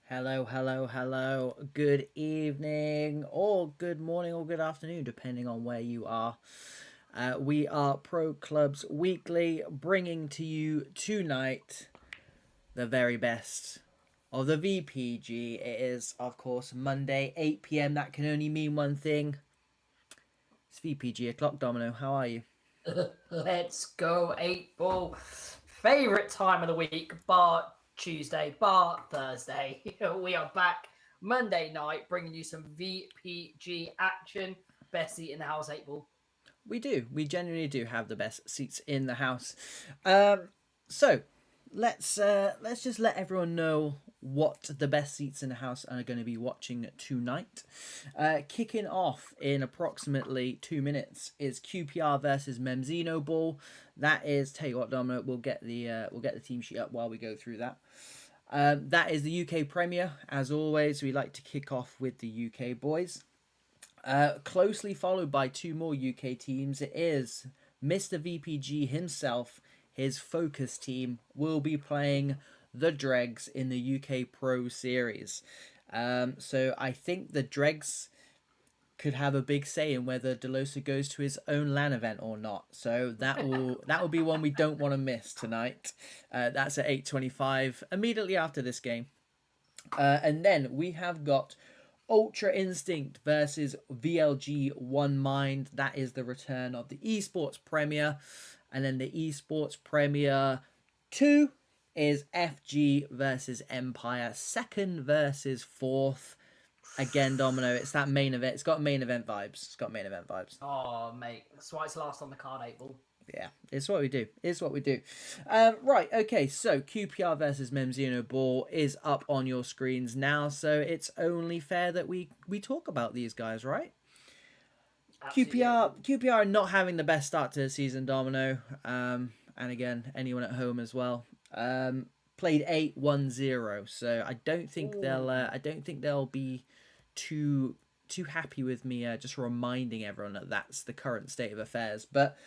Hello, hello, hello. Good evening, or good morning, or good afternoon, depending on where you are. We are Pro Clubs Weekly, bringing to you tonight the very best of the VPG. It is, of course, Monday, 8 p.m. That can only mean one thing. It's VPG o'clock. Domino, how are you? Let's go, 8 ball. Favorite time of the week, bar Tuesday, bar Thursday. We are back Monday night, bringing you some VPG action. Best seat in the house, 8 ball. We do. We genuinely do have the best seats in the house. So let's just let everyone know what the best seats in the house are going to be watching tonight. Kicking off in approximately 2 minutes is QPR versus MEMZINHOBALL. That is, tell you what, Domino, we'll get the team sheet up while we go through that. That is the UK Premier. As always, we like to kick off with the UK boys. Closely followed by two more UK teams. It is Mr. VPG himself. His focus team will be playing the Dregs in the UK Pro Series. So I think the Dregs could have a big say in whether Delosa goes to his own LAN event or not. So that will be one we don't want to miss tonight. That's at 8:25 immediately after this game. And then we have got Ultra Instinct versus VLG One Mind. That is the return of the Esports Premier. And then the Esports Premier 2 is FG versus Empire. Second versus fourth. Again, Domino, it's that main event. It's got main event vibes. It's got main event vibes. Oh, mate. That's why it's last on the card, 8 ball. Yeah, it's what we do. It's what we do. Right, okay, so QPR versus MEMZINHOBALL is up on your screens now, so it's only fair that we talk about these guys, right? Absolutely, 8 QPR ball. QPR are not having the best start to the season, Domino. And again, anyone at home as well. Played 8-1-0, so Ooh. I don't think they'll be too happy with me just reminding everyone that that's the current state of affairs. But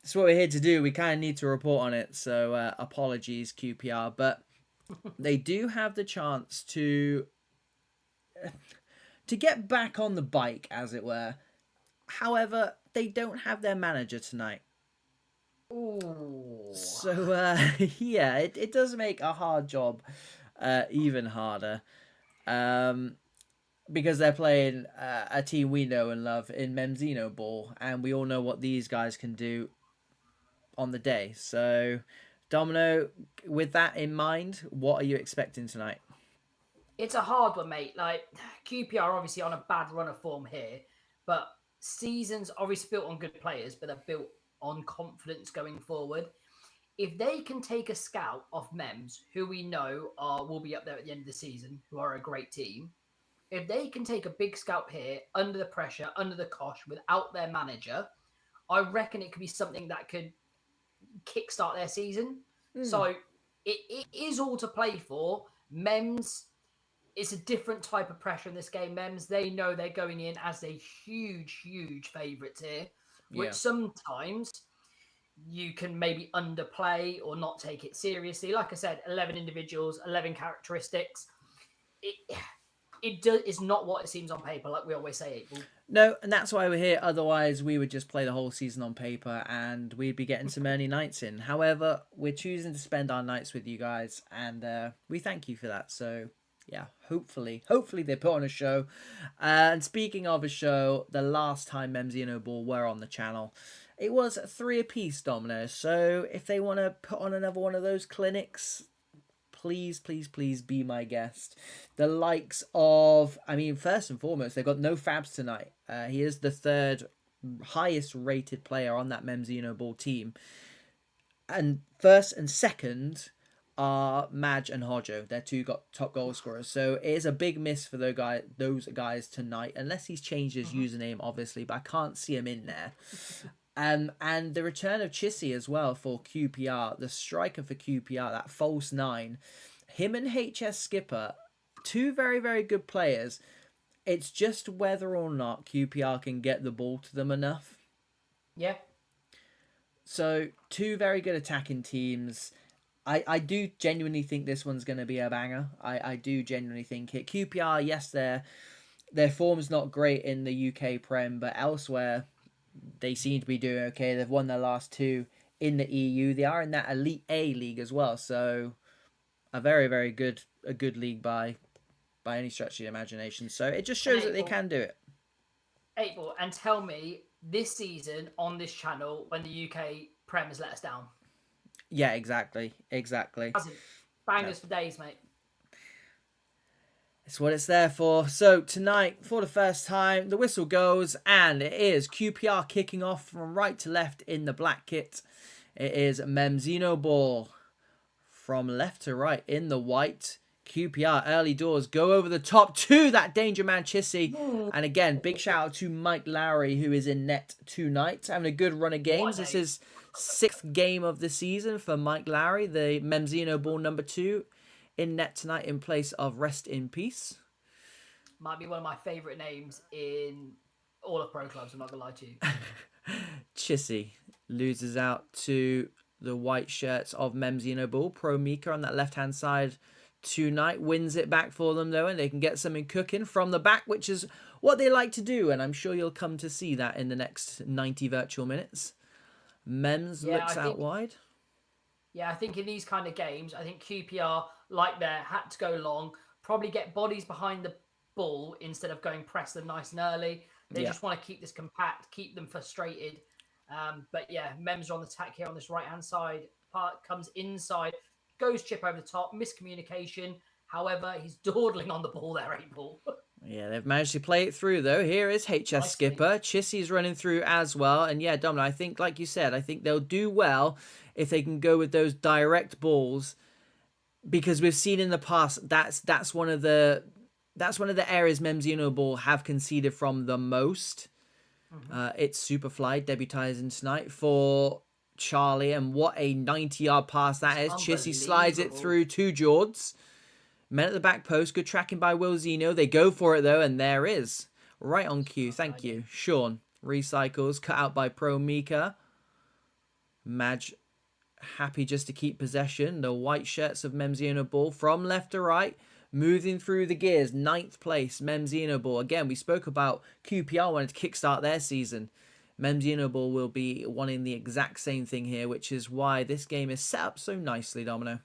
that's what we're here to do. We kind of need to report on it. So apologies, QPR, but they do have the chance to get back on the bike, as it were. However, they don't have their manager tonight. Ooh. So yeah, it does make a hard job even harder. Um, because they're playing a team we know and love in MEMZINHOBALL, and we all know what these guys can do on the day. So, Domino, with that in mind, what are you expecting tonight? It's a hard one, mate. Like, QPR obviously on a bad run of form here, but seasons obviously built on good players, but they're built on confidence going forward. If they can take a scout off Mems, who we know will be up there at the end of the season, who are a great team, if they can take a big scout here under the pressure, under the cosh, without their manager, I reckon it could be something that could kickstart their season. Hmm. So it is all to play for. Mems, it's a different type of pressure in this game. Mems, they know they're going in as a huge favourites here, which Yeah. sometimes you can maybe underplay or not take it seriously. Like I said, 11 individuals, 11 characteristics. It is not what it seems on paper, like we always say, April. No, and that's why we're here. Otherwise, we would just play the whole season on paper and we'd be getting some early nights in. However, we're choosing to spend our nights with you guys, and we thank you for that. So, yeah, hopefully they put on a show. And speaking of a show, the last time Memzi and Oball were on the channel, it was three apiece, Domino. So, if they want to put on another one of those clinics, please be my guest. The likes of, I mean, first and foremost, they've got no Fabs tonight. He is the third highest rated player on that Memzino Ball team. And first and second are Madge and Hojo. They're two got top goal scorers. So it is a big miss for those guys tonight, unless he's changed his Mm-hmm. username, obviously, but I can't see him in there. And the return of Chissy as well for QPR, the striker for QPR, that false nine, him and HS Skipper, two very good players. It's just whether or not QPR can get the ball to them enough. Yeah. So two very good attacking teams. I do genuinely think this one's going to be a banger. I do genuinely think it. QPR, yes, their form's not great in the UK Prem, but elsewhere they seem to be doing okay. They've won their last two in the EU. They are in that Elite A league as well, so a very, very good league by any stretch of the imagination. So it just shows that they can do it. April, and tell me this season on this channel when the UK Prem has let us down. Yeah, exactly. Bangers for days, mate. It's what it's there for. So tonight, for the first time, the whistle goes, and it is QPR kicking off from right to left in the black kit. It is MEMZINHOBALL from left to right in the white. QPR early doors go over the top to that danger man Chissy. And again, big shout out to Mike Lowry, who is in net tonight, having a good run of games. This is 6th game of the season for Mike Lowry, the MEMZINHOBALL number 2. In net tonight in place of Rest in Peace. Might be one of my favourite names in all of pro clubs, I'm not going to lie to you. Chissy loses out to the white shirts of MEMZINHOBALL. Pro Mika on that left-hand side tonight wins it back for them, though, and they can get something cooking from the back, which is what they like to do, and I'm sure you'll come to see that in the next 90 virtual minutes. Mems looks out wide. Yeah, I think in these kind of games, I think QPR, like there, had to go long, probably get bodies behind the ball instead of going press them nice and early. They just want to keep this compact, keep them frustrated. But yeah, Mems are on the attack here on this right-hand side. Part comes inside, goes chip over the top, miscommunication. However, he's dawdling on the ball there, April. Yeah, they've managed to play it through, though. Here is HS Skipper. Chissy's running through as well. And yeah, Dominic, I think, like you said, I think they'll do well if they can go with those direct balls, because we've seen in the past that's one of the areas MEMZINHOBALL have conceded from the most. It's Superfly debuting tonight for Charlie, and what a 90-yard pass that is. Chissy slides it through to Jords. Men at the back post, good tracking by Will Zeno. They go for it though, and there is right on cue. Thank you, Sean. Recycles cut out by Pro Mika. Madge happy just to keep possession. The white shirts of MEMZINHOBALL from left to right, moving through the gears. 9th place, MEMZINHOBALL. Again, we spoke about QPR wanting to kickstart their season. MEMZINHOBALL will be wanting the exact same thing here, which is why this game is set up so nicely, Domino.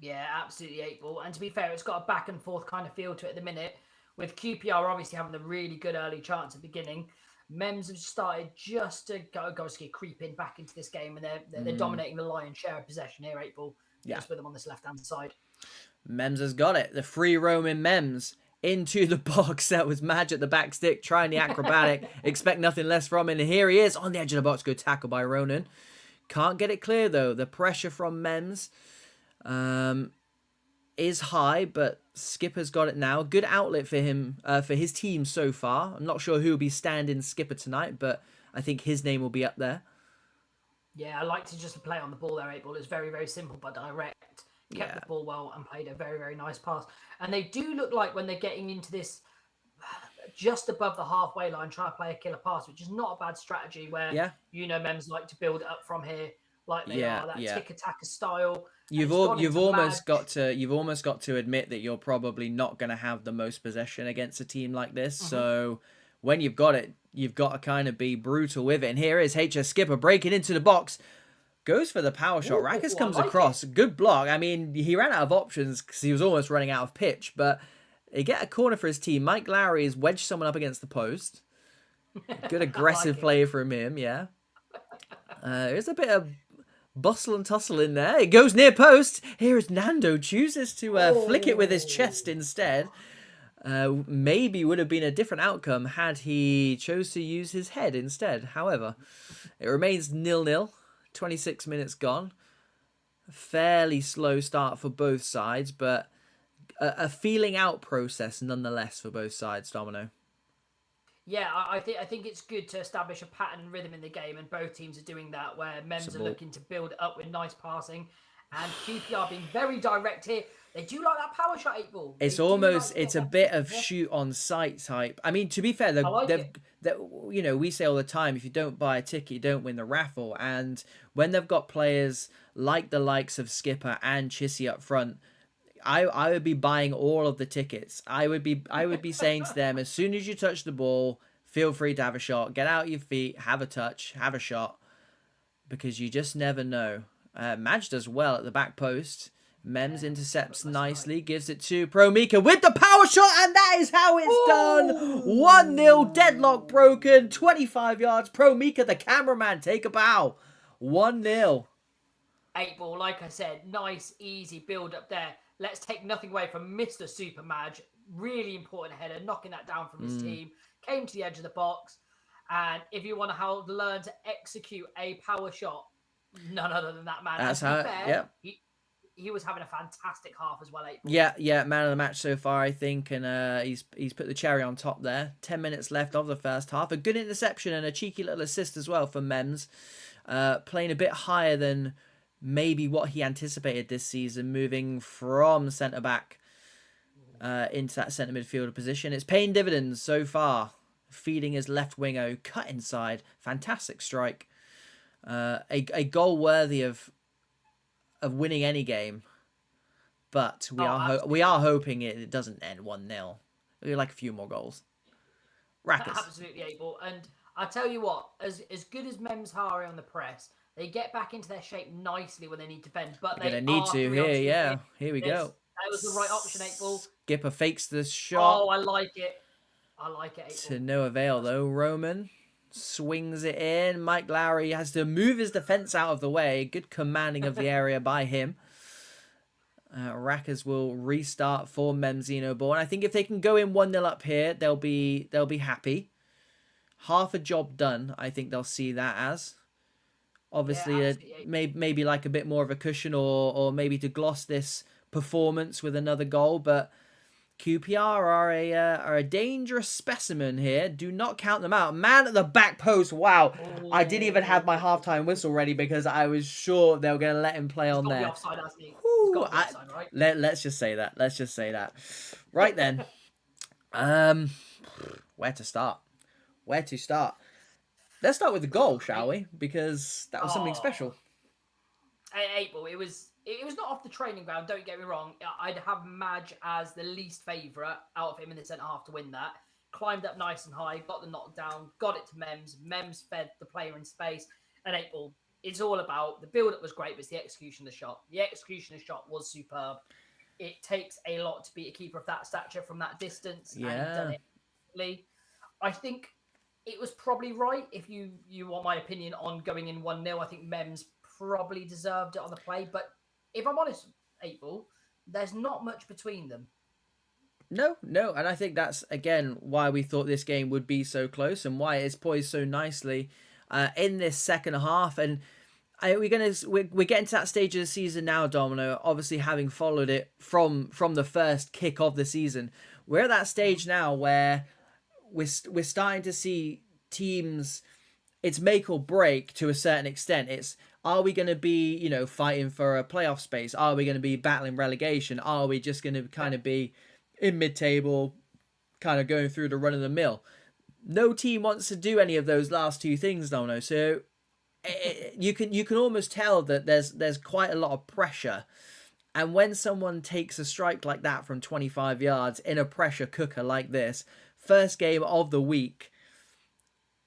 Yeah, absolutely, 8-ball. And to be fair, it's got a back and forth kind of feel to it at the minute, with QPR obviously having a really good early chance at the beginning. Mems have started just to go creeping back into this game, and they're dominating the lion's share of possession here, 8-ball. Just with them on this left-hand side. Mems has got it. The free roaming Mems into the box. That was Madge at the back stick, trying the acrobatic. Expect nothing less from him. And here he is on the edge of the box. Good tackle by Ronan. Can't get it clear, though. The pressure from Mems is high, but Skipper's got it now. Good outlet for him, for his team so far. I'm not sure who will be standing Skipper tonight, but I think his name will be up there. Yeah, I like to just play on the ball there, 8-ball. It's very, very simple but direct. Kept the ball well and played a very, very nice pass. And they do look like when they're getting into this just above the halfway line, trying to play a killer pass, which is not a bad strategy where, Mems like to build it up from here like they are, that tick-attacker style. You've almost got to admit that you're probably not going to have the most possession against a team like this. So when you've got it, you've got to kind of be brutal with it. And here is HS Skipper breaking into the box. Goes for the power shot. Rackers comes across. Good block. I mean, he ran out of options because he was almost running out of pitch. But they get a corner for his team. Mike Lowry has wedged someone up against the post. Good aggressive play from him, yeah. There's a bit of bustle and tussle in there. It goes near post. Here is Nando. Chooses to flick it with his chest instead. Maybe would have been a different outcome had he chose to use his head instead. However, it remains 0-0. 26 minutes gone. Fairly slow start for both sides, but a feeling out process nonetheless for both sides, Domino. Yeah, I think it's good to establish a pattern and rhythm in the game, and both teams are doing that, where Mems are looking to build up with nice passing And QPR being very direct here. They do like that power shot 8-ball. It's almost, it's a bit of shoot on sight type. I mean, to be fair, I like it. you know, we say all the time, if you don't buy a ticket, you don't win the raffle. And when they've got players like the likes of Skipper and Chissy up front, I would be buying all of the tickets. I would be saying to them, as soon as you touch the ball, feel free to have a shot. Get out your feet, have a touch, have a shot, because you just never know. Madge does well at the back post. Mems intercepts nicely, gives it to Pro Mika with the power shot, and that is how it's done. 1-0, deadlock broken, 25 yards. Pro Mika, the cameraman, take a bow. 1-0. 8-ball, like I said, nice, easy build up there. Let's take nothing away from Mr. Super Madge. Really important header, knocking that down from his team. Came to the edge of the box. And if you want to learn to execute a power shot, none other than that man. That's how, yeah. He was having a fantastic half as well, 8-ball. Yeah, man of the match so far, I think, and he's put the cherry on top there. 10 minutes left of the first half. A good interception and a cheeky little assist as well from Mems. Playing a bit higher than maybe what he anticipated this season, moving from centre-back into that centre midfielder position. It's paying dividends so far. Feeding his left winger, cut inside. Fantastic strike. A goal worthy of winning any game, but we are hoping it doesn't end 1-0. We'd like a few more goals. Rackers. Absolutely, 8-ball. And I tell you what, as good as MEMZINHOBALL on the press, they get back into their shape nicely when they need to defend. But they're gonna need to here. Yeah, here we go. That was the right option, 8-ball. Skipper fakes the shot. Oh, I like it. I like it, 8-ball. To no avail though. Roman swings it in. Mike Lowry has to move his defense out of the way. Good commanding of the area by him. Rackers will restart for MEMZINHOBALL. And I think if they can go in 1-0 up here, they'll be happy. Half a job done, I think they'll see that as. Obviously, maybe like a bit more of a cushion, or maybe to gloss this performance with another goal, but QPR are a dangerous specimen here. Do not count them out. Man at the back post. Wow. Ooh. I didn't even have my halftime whistle ready because I was sure they were going to let him play on there. Offside, right? Let's just say that. Let's just say that. Right then. Where to start? Let's start with the goal, shall we? Because that was something special. 8-ball. It was not off the training ground, don't get me wrong. I'd have Madge as the least favourite out of him in the centre-half to win that. Climbed up nice and high, got the knockdown, got it to Mems. Mems fed the player in space. And 8-ball, it's all about, the build-up was great, but it's the execution of the shot. The execution of the shot was superb. It takes a lot to beat a keeper of that stature from that distance. Yeah. And done it. I think it was probably right, if you want my opinion on going in 1-0. I think Mems probably deserved it on the play, but if I'm honest, 8-ball, there's not much between them. No, and I think that's again why we thought this game would be so close and why it's poised so nicely in this second half. And we're getting to that stage of the season now, Domino. Obviously, having followed it from the first kick of the season, we're at that stage now where we're starting to see teams. It's make or break to a certain extent. It's, are we going to be, fighting for a playoff space? Are we going to be battling relegation? Are we just going to kind of be in mid-table, kind of going through the run-of-the-mill? No team wants to do any of those last two things, Dono. So you can almost tell that there's quite a lot of pressure. And when someone takes a strike like that from 25 yards in a pressure cooker like this, first game of the week,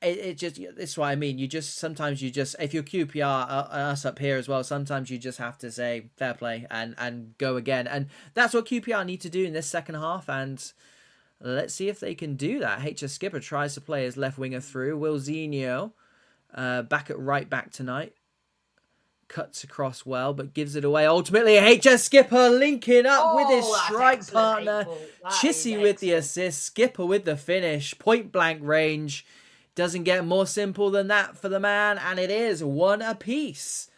it's what I mean. Sometimes if you're QPR, us up here as well, sometimes you just have to say fair play and go again. And that's what QPR need to do in this second half. And let's see if they can do that. HS Skipper tries to play his left winger through. Wilzinho back at right back tonight. Cuts across well, but gives it away. Ultimately, HS Skipper linking up with his strike partner. Chissy with the assist. Skipper with the finish. Point blank range. Doesn't get more simple than that for the man, and it is 1 apiece.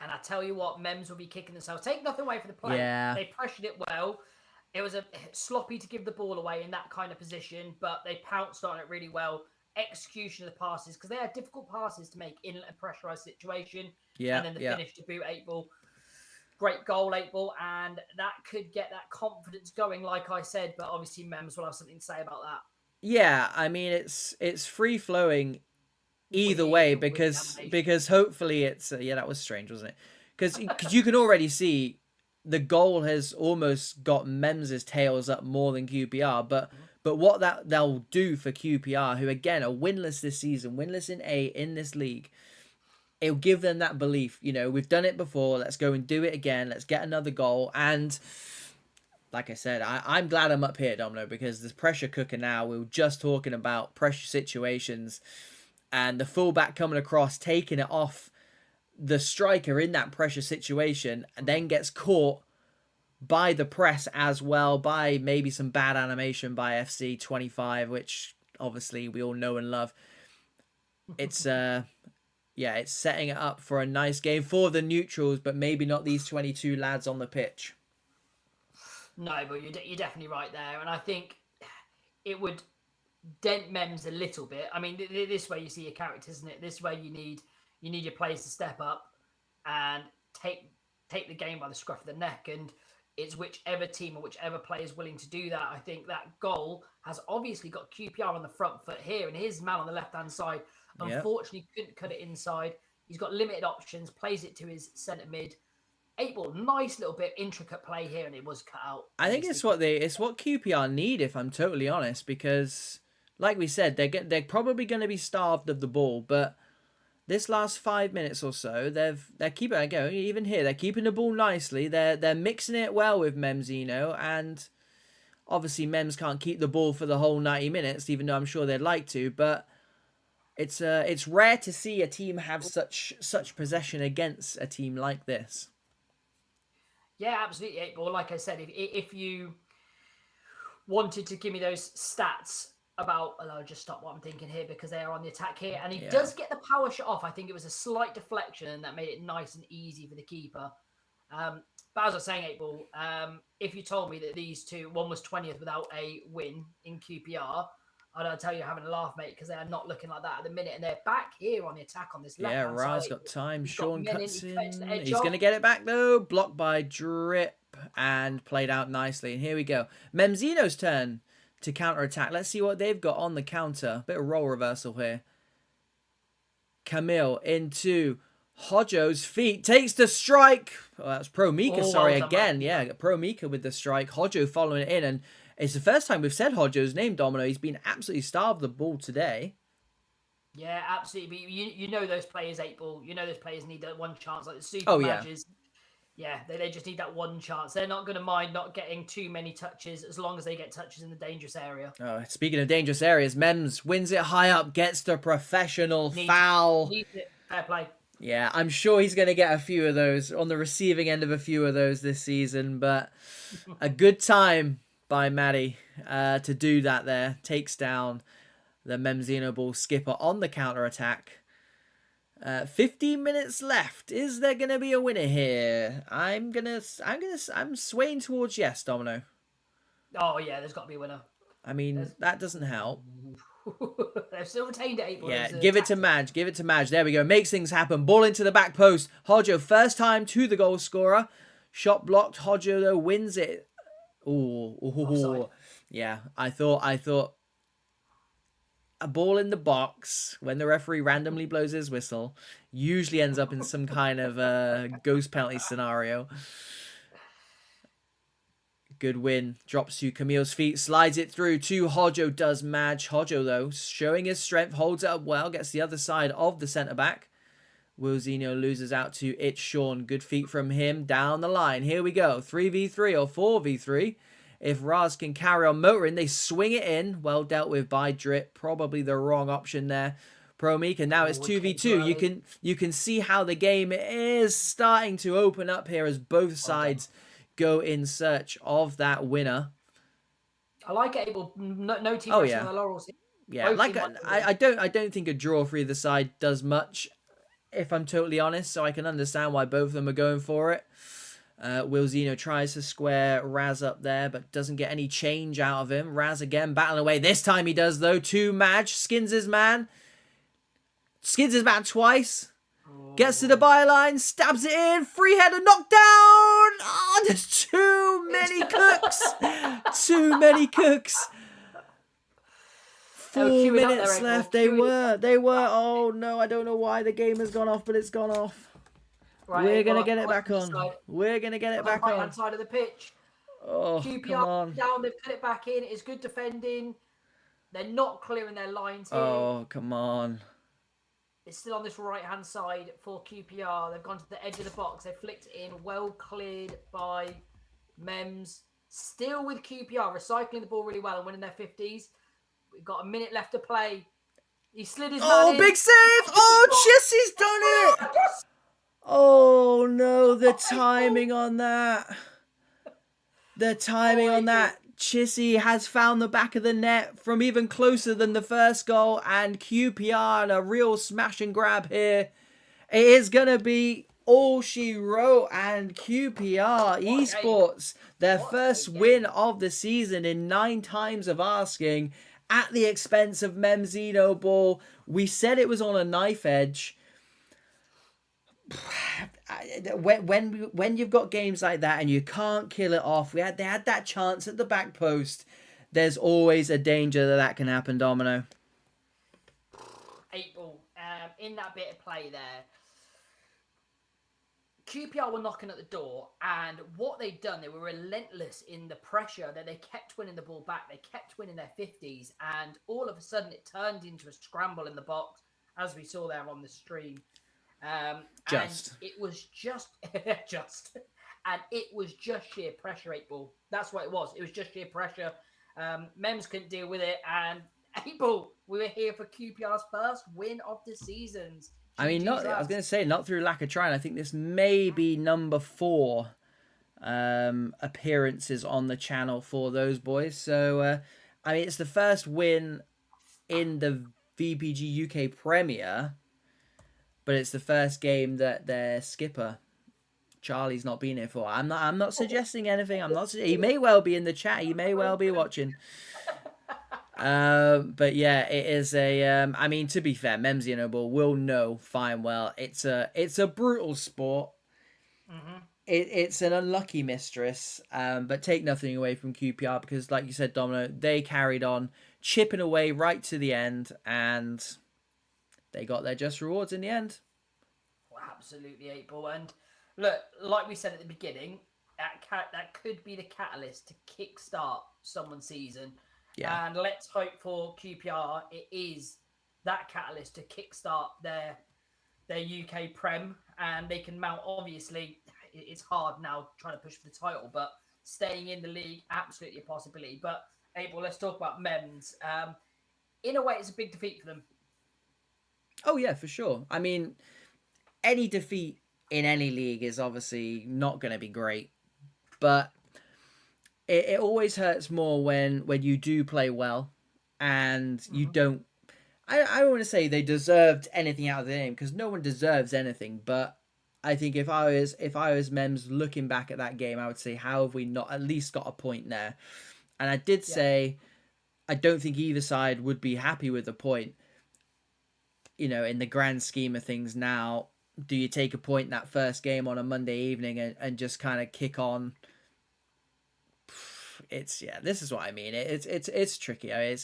And I tell you what, Mems will be kicking themselves. Take nothing away from the play. Yeah. They pressured it well. It was a sloppy to give the ball away in that kind of position, but they pounced on it really well. Execution of the passes, because they had difficult passes to make in a pressurised situation. Yeah. And then the finish to boot 8-ball. Great goal, 8-ball, and that could get that confidence going, like I said. But obviously, Mems will have something to say about that. Yeah, I mean it's free flowing either way Weird because animation. hopefully it's yeah, that was strange, wasn't it? Because you can already see the goal has almost got Mems's tails up more than QPR, but what they'll do for QPR, who again are winless this season, winless in this league, it'll give them that belief. You know, we've done it before. Let's go and do it again. Let's get another goal. And like I said, I'm glad I'm up here, Domino, because there's pressure cooker now. We were just talking about pressure situations and the fullback coming across, taking it off the striker in that pressure situation, and then gets caught by the press as well, by maybe some bad animation by FC25, which obviously we all know and love. It's yeah, it's setting it up for a nice game for the neutrals, but maybe not these 22 lads on the pitch. No, but you're definitely right there, and I think it would dent Mems a little bit. I mean, this way you see your characters, isn't it? This way you need your players to step up and take the game by the scruff of the neck, and it's whichever team or whichever player is willing to do that. I think that goal has obviously got QPR on the front foot here, and his man on the left-hand side, unfortunately, couldn't cut it inside. He's got limited options, plays it to his centre mid. 8-ball, nice little bit intricate play here, and it was cut out. I think it's what QPR need, if I'm totally honest, because like we said, they're probably going to be starved of the ball, but this last 5 minutes or so, they're keeping it going. Even here, they're keeping the ball nicely. They're mixing it well with MEMZINHO, and obviously Mems can't keep the ball for the whole 90 minutes, even though I'm sure they'd like to. But it's rare to see a team have such possession against a team like this. Yeah, absolutely, 8-ball. Like I said, if you wanted to give me those stats about, I'll just stop what I'm thinking here because they are on the attack here, and he does get the power shot off. I think it was a slight deflection, and that made it nice and easy for the keeper. But as I was saying, 8-ball, if you told me that these two, one was 20th without a win in QPR, I'd tell you having a laugh, mate, because they are not looking like that at the minute, and they're back here on the attack on this left hand side. Yeah, Ra's got time. Sean cuts in. He's going to get it back, though. Blocked by Drip and played out nicely. And here we go. MEMZINHO's turn to counter-attack. Let's see what they've got on the counter. Bit of role reversal here. Camille into Hodjo's feet. Takes the strike. Oh, that's Pro Mika, sorry, again. Yeah, Pro Mika with the strike. Hodjo following it in, and it's the first time we've said Hodjo's name, Domino. He's been absolutely starved the ball today. Yeah, absolutely. But you know those players, 8-ball. You know those players need that one chance, like the super matches. Yeah, they just need that one chance. They're not going to mind not getting too many touches as long as they get touches in the dangerous area. Oh, speaking of dangerous areas, Mems wins it high up, gets the professional foul. Needs it. Fair play. Yeah, I'm sure he's going to get a few of those, on the receiving end of a few of those this season, but a good time by Maddie to do that there. Takes down the MEMZINHO ball skipper on the counter-attack. 15 minutes left. Is there going to be a winner here? I'm swaying towards yes, Domino. Oh, yeah, there's got to be a winner. I mean, that doesn't help. They've still retained it. Yeah, give it to Madge. Give it to Madge. There we go. Makes things happen. Ball into the back post. Hodjo, first time to the goal scorer. Shot blocked. Hodjo, though, wins it. Ooh. Yeah, I thought a ball in the box when the referee randomly blows his whistle usually ends up in some kind of ghost penalty scenario. Good win. Drops to Camille's feet. Slides it through to Hodjo. Does Madge. Hodjo, though, showing his strength. Holds it up well. Gets the other side of the centre-back. MEMZINHO loses out to It's Sean. Good feet from him down the line. Here we go. 3v3 or 4v3. If Raz can carry on motoring, they swing it in. Well dealt with by Drip. Probably the wrong option there. Pro Mika. Now it's 2v2. You can see how the game is starting to open up here as both sides go in search of that winner. I like it. No team on the laurels. Yeah, like I don't think a draw for either side does much, if I'm totally honest. So I can understand why both of them are going for it. MEMZINHO tries to square Raz up there, but doesn't get any change out of him. Raz again battling away. This time he does, though. To Madge. Skins his man. Skins his man twice. Gets to the byline. Stabs it in. Free header knocked down. Oh, there's too many cooks. Too many cooks. 4 minutes left. They were. Oh no, I don't know why the game has gone off, but it's gone off. Right, we're going to get it back on. We're going to get it back on. Right-hand side of the pitch. Oh, QPR come on. Down, they've put it back in. It's good defending. They're not clearing their lines here. Oh, come on. It's still on this right-hand side for QPR. They've gone to the edge of the box. They've flicked it in. Well cleared by Mems. Still with QPR, recycling the ball really well and winning their 50s. We've got a minute left to play. He slid his man in. Big save! Oh, Chissy's done it! Oh, no, the timing on that. The timing on that. Chissy has found the back of the net from even closer than the first goal, and QPR in a real smash and grab here. It is going to be all she wrote, and QPR Esports, their first win of the season in 9 times of asking at the expense of MEMZINHOBALL. We said it was on a knife edge. When you've got games like that and you can't kill it off, they had that chance at the back post. There's always a danger that can happen, Domino. 8 ball. In that bit of play there, QPR were knocking at the door, and what they'd done, they were relentless in the pressure. That they kept winning the ball back, they kept winning their 50s, and all of a sudden it turned into a scramble in the box, as we saw there on the stream. And it was just and it was just sheer pressure. 8 ball. That's what it was. It was just sheer pressure. Mems couldn't deal with it, and 8 ball. We were here for QPR's first win of the seasons. I mean, I was going to say, not through lack of trying. I think this may be number 4 appearances on the channel for those boys. So, I mean, it's the first win in the VPG UK Premier. But it's the first game that their skipper, Charlie's, not been here for. I'm not suggesting anything. He may well be in the chat. He may well be watching. But yeah, it is a. I mean, to be fair, MEMZINHOBALL will know fine well. It's a brutal sport. Mm-hmm. It's an unlucky mistress. But take nothing away from QPR because, like you said, Domino, they carried on chipping away right to the end and they got their just rewards in the end. Well, absolutely, 8 ball. And look, like we said at the beginning, that could be the catalyst to kickstart someone's season. Yeah. And let's hope for QPR it is that catalyst to kickstart their UK Prem, and they can mount. Obviously, it's hard now trying to push for the title, but staying in the league, absolutely a possibility. But 8 ball, let's talk about Mems. In a way, it's a big defeat for them. Oh, yeah, for sure. I mean, any defeat in any league is obviously not going to be great. But it always hurts more when you do play well and you don't... I don't want to say they deserved anything out of the game because no one deserves anything. But I think if I was Mems looking back at that game, I would say, how have we not at least got a point there? And I did say I don't think either side would be happy with the point. You know, in the grand scheme of things now, do you take a point that first game on a Monday evening and just kind of kick on? This is what I mean. It's tricky. I mean,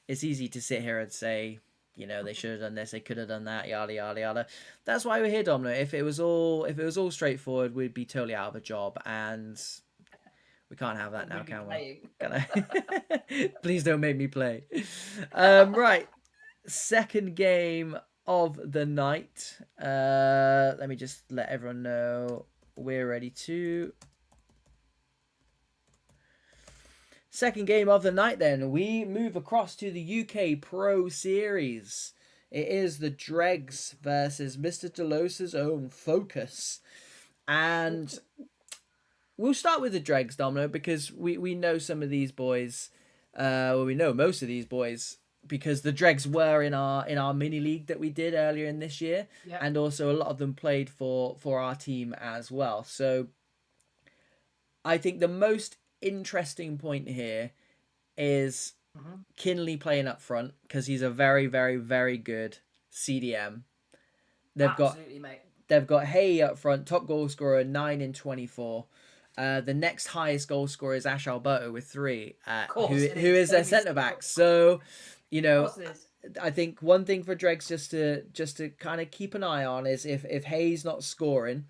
it's easy to sit here and say, you know, they should have done this, they could have done that, yada yada yada. That's why we're here, Domino. If it was all straightforward, we'd be totally out of a job, and we can't have that now, can we? Can I? Please don't make me play. Right. Second game of the night. Let me just let everyone know we're ready to. Second game of the night then. We move across to the UK Pro Series. It is the Dregs versus Mr. Delosa's own Focus. And we'll start with the Dregs, Domino, because we know some of these boys. We know most of these boys because the Dregs were in our mini league that we did earlier in this year, and also a lot of them played for our team as well. So I think the most interesting point here is Kinley playing up front because he's a very, very, very good CDM. They've got Hay up front, top goal scorer, 9 in 24. The next highest goal scorer is Ash Alberto with 3, Of course who it who is their centre back. So, you know, Of course it is. I think one thing for Dregs just to kind of keep an eye on is if Hayes not scoring,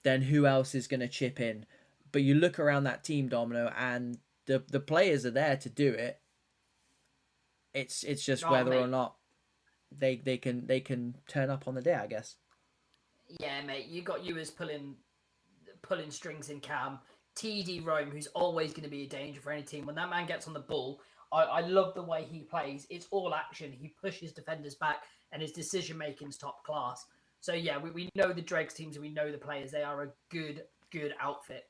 then who else is going to chip in? But you look around that team, Domino, and the players are there to do it. It's just Oh, whether mate. or not they can turn up on the day, I guess. Yeah, mate. You got Ewers pulling strings in Cam. TD Rome, who's always going to be a danger for any team. When that man gets on the ball, I love the way he plays. It's all action. He pushes defenders back, and his decision making's top class. So yeah, we know the Dregs teams and we know the players. They are a good outfit.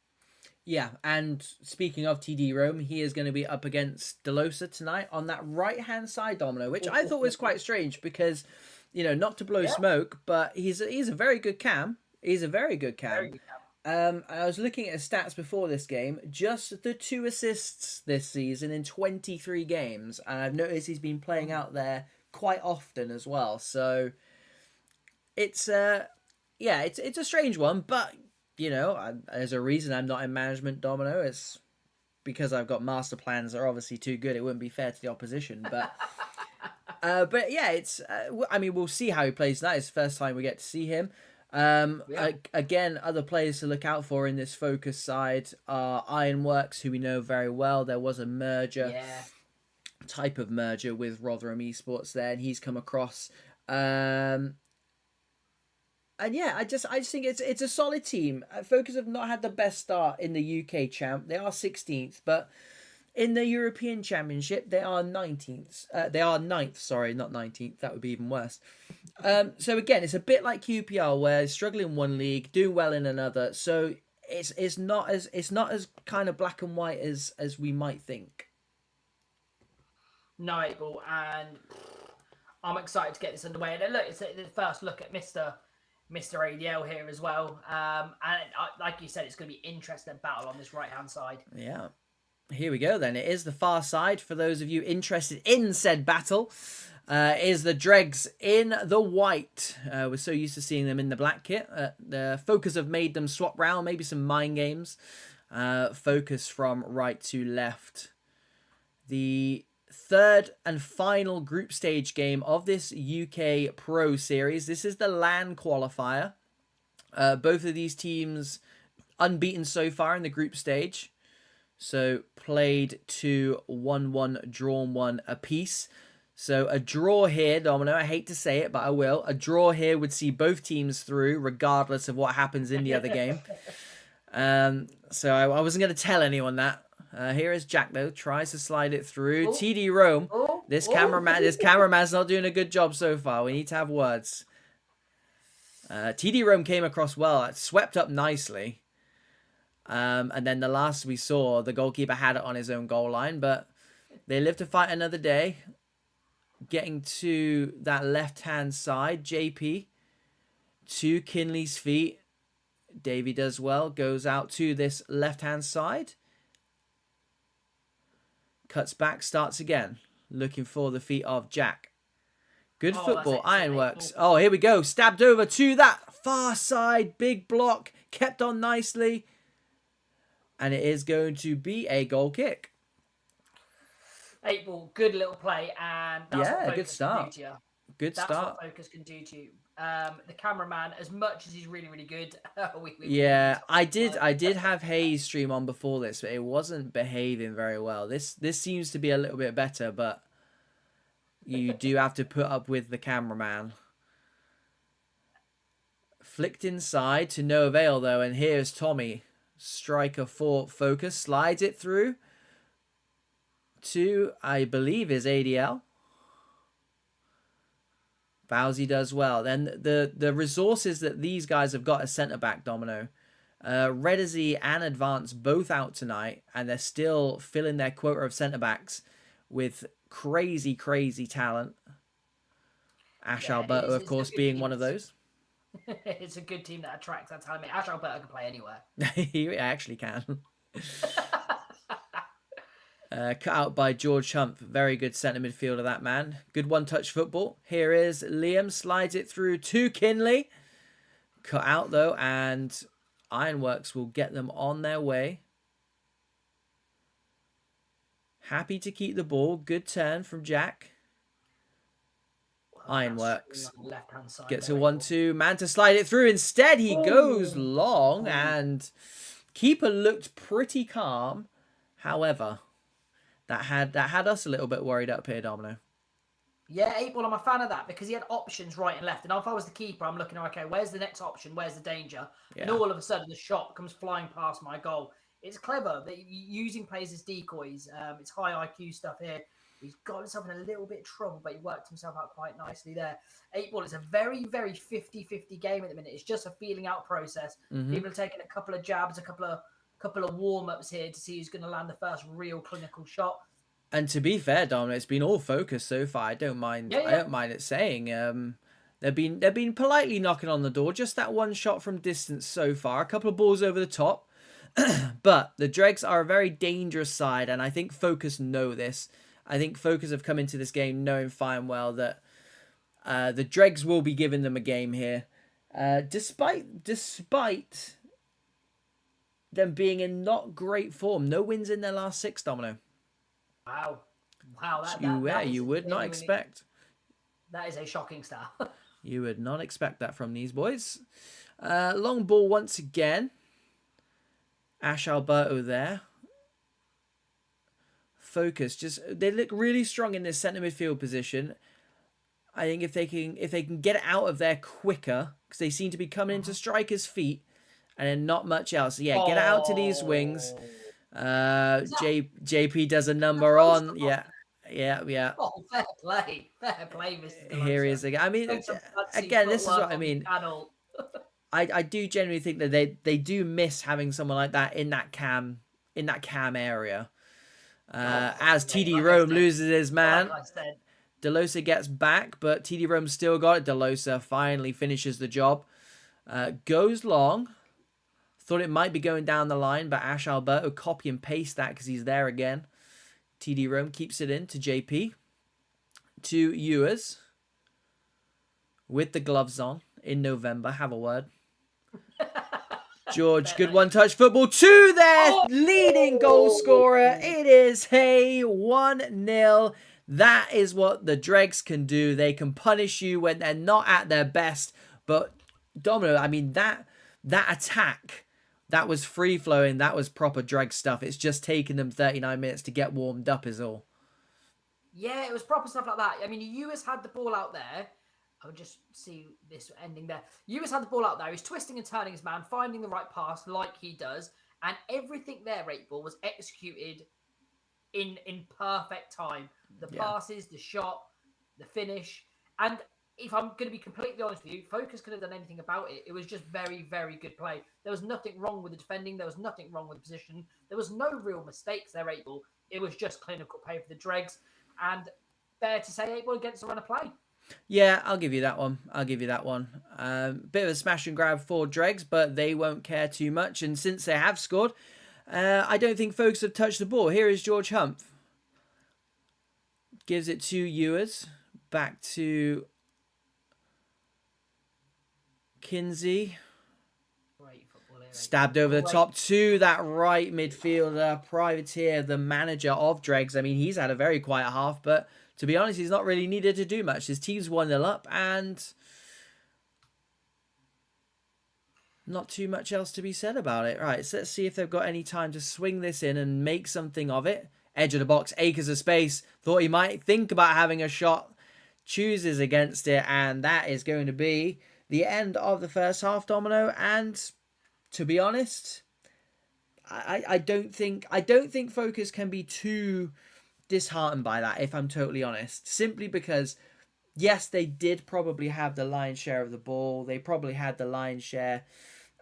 Yeah, and speaking of TD Rome, he is going to be up against Delosa tonight on that right-hand side, Domino, which I thought was quite strange because, not to blow smoke, but he's a very good cam. He's a very good cam. Very good cam. I was looking at his stats before this game, just the 2 assists this season in 23 games, and I've noticed he's been playing out there quite often as well. So it's it's a strange one, but there's a reason I'm not in management, Domino. It's because I've got master plans that are obviously too good. It wouldn't be fair to the opposition, but yeah, it's. We'll see how he plays tonight. It's the first time we get to see him. Again, other players to look out for in this focus side are Ironworks, who we know very well. There was a merger, type of merger with Rotherham Esports there, and he's come across. And yeah, I just think it's a solid team. Focus have not had the best start in the UK champ. They are 16th, but in the European Championship they are 19th. They are 9th, sorry, not 19th. That would be even worse. So again, it's a bit like QPR, where struggling in one league, doing well in another. So it's not as kind of black and white as we might think. No, April, and I'm excited to get this underway. And look, it's the first look at Mr. ADL here as well. And like you said, it's going to be interesting battle on this right-hand side. Yeah. Here we go then. It is the far side. For those of you interested in said battle, is the Dregs in the white. We're so used to seeing them in the black kit. The Focus have made them swap round, maybe some mind games. Focus from right to left. The third and final group stage game of this UK Pro Series. This is the LAN qualifier. Both of these teams unbeaten so far in the group stage. So played 2, 1-1, drawn 1 apiece. So a draw here, Domino, I hate to say it, but I will. A draw here would see both teams through, regardless of what happens in the other game. So I wasn't going to tell anyone that. Here is Jack, though, tries to slide it through. Oh. TD Rome. Oh. This cameraman's not doing a good job so far. We need to have words. TD Rome came across well. It swept up nicely. And then the last we saw, the goalkeeper had it on his own goal line, but they live to fight another day. Getting to that left-hand side, JP to Kinley's feet. Davey does well, goes out to this left-hand side. Cuts back, starts again. Looking for the feet of Jack. Good football, Ironworks. Oh, here we go. Stabbed over to that far side. Big block. Kept on nicely. And it is going to be a goal kick. 8-ball, good little play. And that's what good start. Good That's start. what Focus can do to you. The cameraman, as much as he's really, really good. I did have Hayes stream on before this, but it wasn't behaving very well. This seems to be a little bit better, but you do have to put up with the cameraman. Flicked inside to no avail, though, and here's Tommy. Striker for Focus. Slides it through to, I believe, is ADL. Bowsy does well. Then the resources that these guys have got as centre-back, Domino. Reddersy and Advance both out tonight, and they're still filling their quota of centre-backs with crazy, crazy talent. Ash Alberto, of course, being one of those. It's a good team that attracts that talent. Ash Alberto can play anywhere. He actually can. Cut out by George Humph. Very good centre midfielder, that man. Good one-touch football. Here is Liam. Slides it through to Kinley. Cut out, though, and Ironworks will get them on their way. Happy to keep the ball. Good turn from Jack. Ironworks left-hand side gets there, a 1-2. Man to slide it through. Instead, he goes long, and keeper looked pretty calm. However, that had us a little bit worried up here, Domino. Yeah, 8-ball, I'm a fan of that because he had options right and left. And if I was the keeper, I'm looking, okay, where's the next option? Where's the danger? Yeah. And all of a sudden, the shot comes flying past my goal. It's clever that using players as decoys. It's high IQ stuff here. He's got himself in a little bit of trouble, but he worked himself out quite nicely there. 8-ball, it's a very, very 50-50 game at the minute. It's just a feeling out process. People are taking a couple of jabs, a couple of warm-ups here to see who's going to land the first real clinical shot. And to be fair, Dom, it's been all focused so far. I don't mind. I don't mind it saying. They've been politely knocking on the door. Just that one shot from distance so far. A couple of balls over the top. But the Dregs are a very dangerous side, and I think Focus know this. I think Focus have come into this game knowing fine well that the Dregs will be giving them a game here, despite them being in not great form. No wins in their last 6, Domino. Wow. You would not expect. That is a shocking start. You would not expect that from these boys. Long ball once again. Ash Alberto there. Focus. They look really strong in this centre midfield position. I think if they can get it out of there quicker, because they seem to be coming into strikers' feet, and then not much else. So yeah, get it out to these wings. JP does a number on. Yeah. Oh, fair play, Mr. DeLosa. Here he is again. I mean, again, this is what I mean. I do genuinely think that they do miss having someone like that in that cam area. As TD Rome loses his man, DeLosa gets back, but TD Rome's still got it. DeLosa finally finishes the job. Goes long. Thought it might be going down the line, but Ash Alberto copy and paste that because he's there again. TD Rome keeps it in to JP. To Ewers. With the gloves on in November. Have a word. George, good one-touch football to their leading goal scorer. It is a 1-0. That is what the Dregs can do. They can punish you when they're not at their best. But, Domino, I mean, that attack... That was free-flowing. That was proper drag stuff. It's just taken them 39 minutes to get warmed up is all. Yeah, it was proper stuff like that. I mean, Ewers had the ball out there. I'll just see this ending there. Ewers had the ball out there. He's twisting and turning his man, finding the right pass like he does. And everything there, 8-ball, was executed in perfect time. The passes, the shot, the finish. And if I'm going to be completely honest with you, Focus could have done anything about it. It was just very, very good play. There was nothing wrong with the defending. There was nothing wrong with the position. There was no real mistakes there, 8-ball. It was just clinical play for the Dregs. And fair to say, 8-ball against the run of play. Yeah, I'll give you that one. Bit of a smash and grab for Dregs, but they won't care too much. And since they have scored, I don't think Focus have touched the ball. Here is George Humph. Gives it to Ewers. Back to... Kinsey. Stabbed over the top to that right midfielder, Privateer, the manager of Dregs. I mean, he's had a very quiet half, but to be honest, he's not really needed to do much. His team's 1-0 up, and not too much else to be said about it. Right, so let's see if they've got any time to swing this in and make something of it. Edge of the box, acres of space. Thought he might think about having a shot. Chooses against it, and that is going to be the end of the first half, Domino. And to be honest, I don't think Focus can be too disheartened by that, if I'm totally honest. Simply because, yes, they did probably have the lion's share of the ball. They probably had the lion's share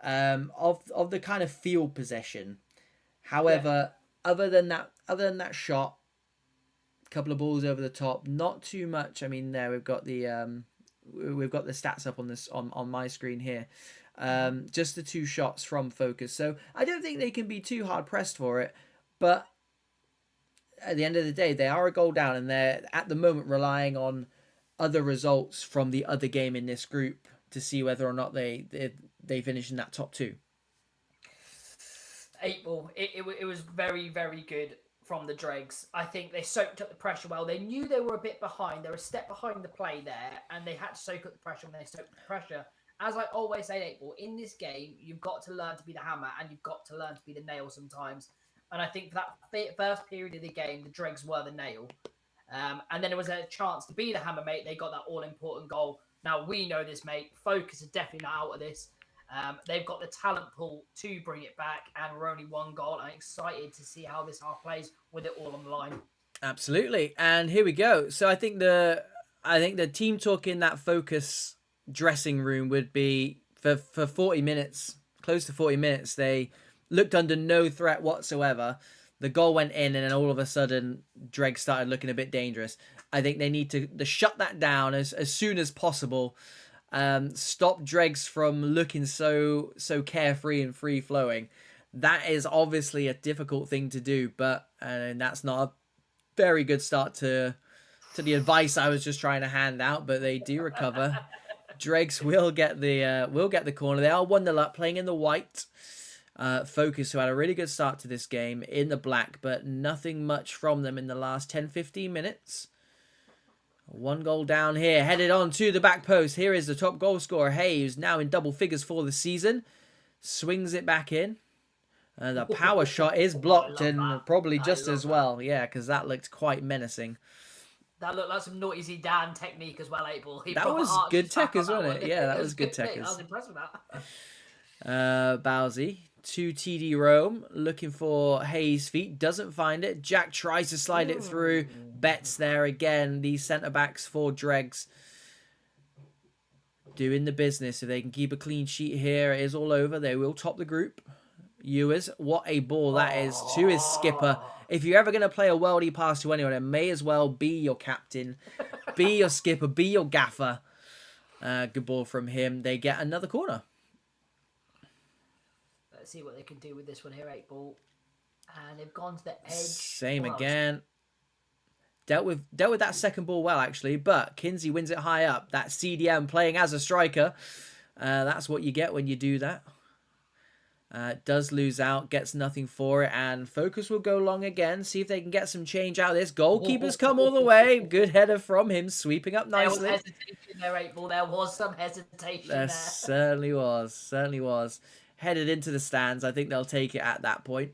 of the kind of field possession. However, other than that shot, a couple of balls over the top, not too much. I mean, there we've got the stats up on this on my screen here. Just the 2 shots from Focus. So I don't think they can be too hard pressed for it. But at the end of the day, they are a goal down, and they're at the moment relying on other results from the other game in this group to see whether or not they finish in that top 2. Eight ball. It was very, very good from the Dregs. I think they soaked up the pressure well. They knew they were a bit behind. They were a step behind the play there, and they had to soak up the pressure when they soaked the pressure. As I always say, eight ball, in this game, you've got to learn to be the hammer and you've got to learn to be the nail sometimes. And I think for that first period of the game, the Dregs were the nail. And then it was a chance to be the hammer, mate. They got that all-important goal. Now, we know this, mate. Focus is definitely not out of this. They've got the talent pool to bring it back, and we're only one goal. I'm excited to see how this half plays with it all on the line. Absolutely, and here we go. So I think the team talk in that focus dressing room would be for 40 minutes, close to 40 minutes. They looked under no threat whatsoever. The goal went in, and then all of a sudden, Dreg started looking a bit dangerous. I think they need to shut that down as soon as possible. Stop Dregs from looking so carefree and free flowing. That is obviously a difficult thing to do, but and that's not a very good start to the advice I was just trying to hand out. But they do recover. Dregs will get the corner. They are 1-0 up, playing in the white. Focus, who had a really good start to this game, in the black, but nothing much from them in the last 10-15 minutes. One goal down here, headed on to the back post. Here is the top goal scorer, Hay, who's now in double figures for the season. Swings it back in. The power shot is blocked, and probably just as well. Yeah, because that looked quite menacing. That looked like some naughty Zidane technique as well, April. That was good tech as well, wasn't it? Yeah, that was good tech. I was impressed with that. Bowsy to TD Rome, looking for Hayes' feet, doesn't find it. Jack tries to slide it through. Betts there again. These centre-backs for Dregs doing the business. If they can keep a clean sheet here, it is all over. They will top the group. Ewers, what a ball that is to his skipper. If you're ever going to play a worldie pass to anyone, it may as well be your captain, be your skipper, be your gaffer. Good ball from him. They get another corner. Let's see what they can do with this one here, 8 ball. And they've gone to the edge. Same again. Dealt with that second ball well, actually, but Kinsey wins it high up. That CDM playing as a striker. That's what you get when you do that. Does lose out, gets nothing for it, and Focus will go long again, see if they can get some change out of this. Goalkeeper's come all the way. Good header from him, sweeping up nicely. There was hesitation there, 8 ball. There was some hesitation there. Certainly was. Headed into the stands. I think they'll take it at that point.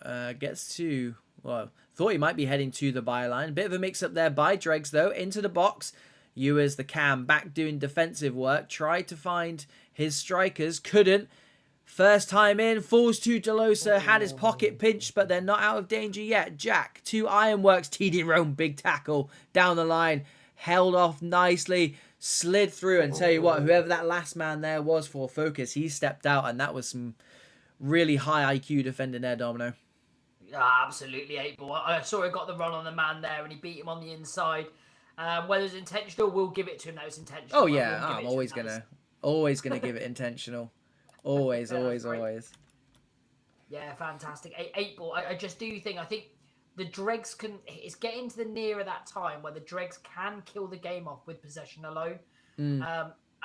Gets to... Well, thought he might be heading to the byline. Bit of a mix-up there by Dregs, though. Into the box. Ewers, the cam, back doing defensive work. Tried to find his strikers. Couldn't. First time in. Falls to Delosa. Had his pocket pinched, but they're not out of danger yet. Jack to Ironworks. TD Rome, big tackle down the line. Held off nicely. Slid through, and tell you what, whoever that last man there was for Focus, he stepped out, and that was some really high IQ defending there, Domino. Absolutely, 8 ball. I saw he got the run on the man there, and he beat him on the inside. Whether it's intentional, we'll give it to him that it's intentional. Oh yeah, I'm always gonna give it intentional. Always. Yeah, fantastic. 8 ball. I just do think. I think the Dregs it's getting to the nearer that time where the Dregs can kill the game off with possession alone. And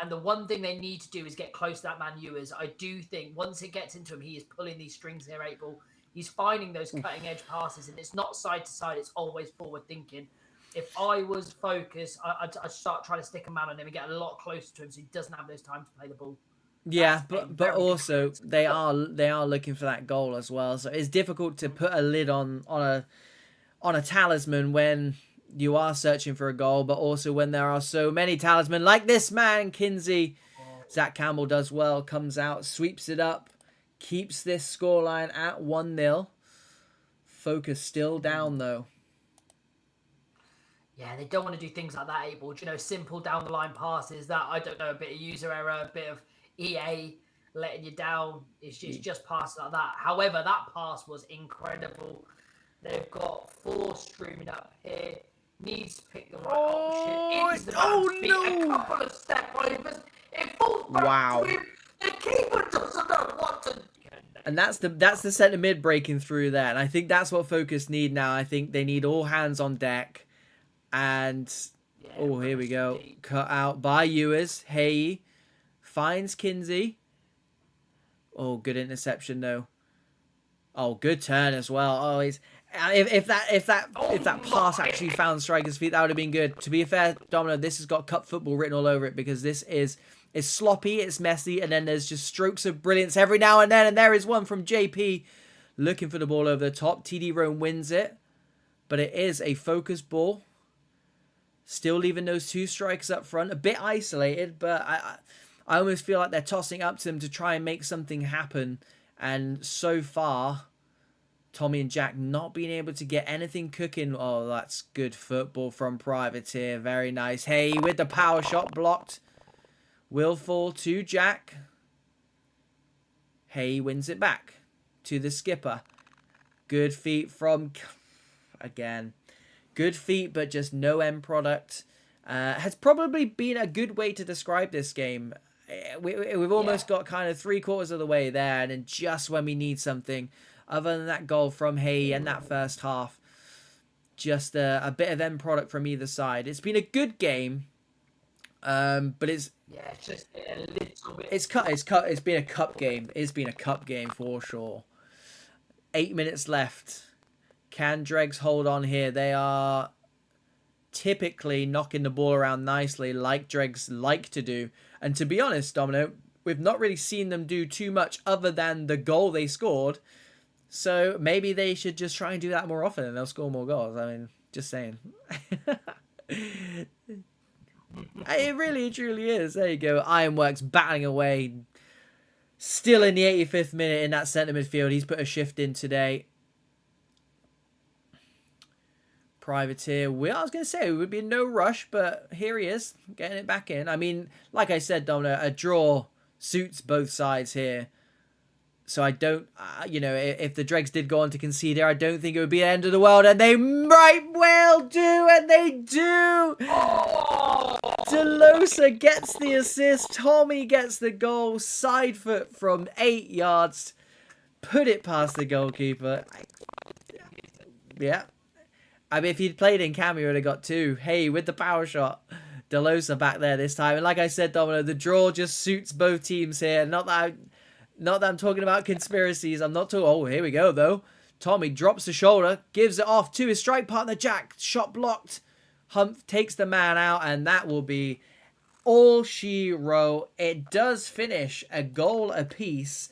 the one thing they need to do is get close to that man Ewers. I do think once it gets into him, he is pulling these strings here, 8 ball. He's finding those cutting edge passes, and it's not side to side, it's always forward thinking. If I was Focused, I'd start trying to stick a man on him and get a lot closer to him so he doesn't have those time to play the ball. Yeah, but also they are looking for that goal as well. So it's difficult to put a lid on a talisman when you are searching for a goal, but also when there are so many talismen like this man, Kinsey. Zach Campbell does well, comes out, sweeps it up, keeps this scoreline at 1-0. Focus still down though. Yeah, they don't want to do things like that, Abel. Simple down the line passes that, I don't know, a bit of user error, a bit of EA letting you down. It's just passes like that. However, that pass was incredible. They've got 4 streaming up here. Needs to pick the right option. A couple of step overs. It falls back to him. The keeper doesn't know what to do. And that's the centre mid breaking through there. And I think that's what Focus need now. I think they need all hands on deck. And, here we go. Cut out by Ewers. Hay finds Kinsey. Oh, good interception though. Oh, good turn as well. Oh, if that pass actually found striker's feet, that would have been good. To be fair, Domino, this has got cup football written all over it because this is it's sloppy, it's messy, and then there's just strokes of brilliance every now and then. And there is one from JP looking for the ball over the top. TD Rome wins it, but it is a focused ball. Still leaving those two strikers up front, a bit isolated, but I almost feel like they're tossing up to them to try and make something happen. And so far, Tommy and Jack not being able to get anything cooking. Oh, that's good football from Privateer. Very nice. Hey, with the power shot blocked. Will fall to Jack. Hey wins it back to the skipper. Good feet from... Again. Good feet, but just no end product. Has probably been a good way to describe this game. We've almost got kind of 3/4 of the way there, and then just when we need something, other than that goal from Hay and that first half, just a bit of end product from either side. It's been a good game, but it's just a little bit. It's been a cup game. It's been a cup game for sure. 8 minutes left. Can Dregs hold on here? They are typically knocking the ball around nicely, like Dregs like to do. And to be honest, Domino, we've not really seen them do too much other than the goal they scored. So maybe they should just try and do that more often and they'll score more goals. I mean, just saying. It really, truly is. There you go. Ironworks battling away. Still in the 85th minute in that centre midfield. He's put a shift in today. Privateer. I was going to say it would be no rush, but here he is, getting it back in. I mean, like I said, Domino, a draw suits both sides here. So I don't, if the Dregs did go on to concede here, I don't think it would be the end of the world. And they might well do, and they do. Delosa gets the assist. Tommy gets the goal. Side foot from 8 yards. Put it past the goalkeeper. Yeah. I mean, if he'd played in Cam, he would have got 2. Hey, with the power shot. Delosa back there this time. And like I said, Domino, the draw just suits both teams here. Not that I'm talking about conspiracies. I'm not talking... Oh, here we go, though. Tommy drops the shoulder, gives it off to his strike partner, Jack. Shot blocked. Humph takes the man out, and that will be all she wrote. It does finish a goal apiece.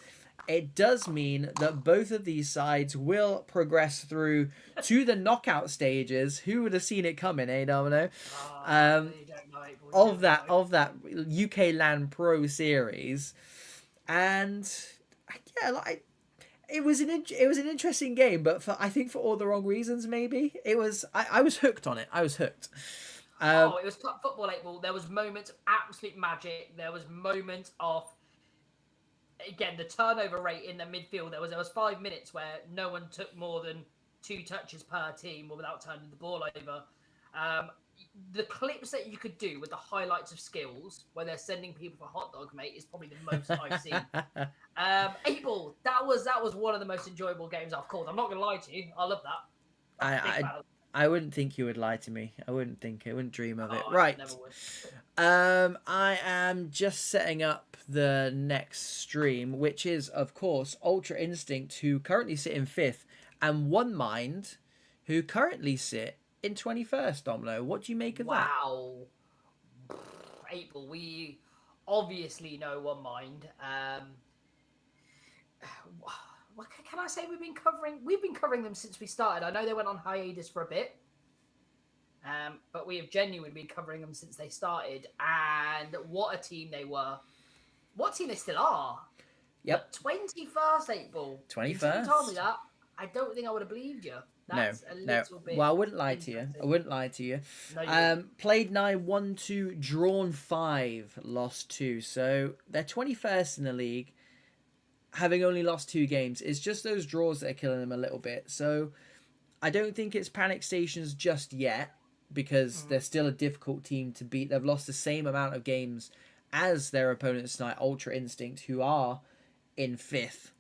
It does mean that both of these sides will progress through to the knockout stages. Who would have seen it coming, eh, Domino? Of that UK Land Pro series, and yeah, it was an interesting game, but I think for all the wrong reasons. Maybe it was. I was hooked on it. I was hooked. It was club football, 8-ball. There was moments of absolute magic. There was moments of. Again, the turnover rate in the midfield, there was 5 minutes where no one took more than 2 touches per team without turning the ball over. The clips that you could do with the highlights of skills, where they're sending people for hot dogs, mate, is probably the most I've seen. 8-ball, that was one of the most enjoyable games I've called. I'm not going to lie to you. I love that. I wouldn't think you would lie to me. I wouldn't dream of it. Right. I never would. I am just setting up the next stream, which is, of course, Ultra Instinct, who currently sit in 5th, and One Mind, who currently sit in 21st, Domino. What do you make of that? Wow. 8-ball, we obviously know One Mind. What can I say? We've been covering them since we started. I know they went on hiatus for a bit. But we have genuinely been covering them since they started. And what a team they were. What team they still are. Yep. But 21st, 8-ball. 21st. If you told me that, I don't think I would have believed you. That's a little bit. Well, I wouldn't lie to you. No, played 9, won 2, drawn 5, lost 2. So they're 21st in the league, having only lost 2 games. It's just those draws that are killing them a little bit. So I don't think it's panic stations just yet, because they're still a difficult team to beat. They've lost the same amount of games as their opponents tonight, Ultra Instinct, who are in 5th.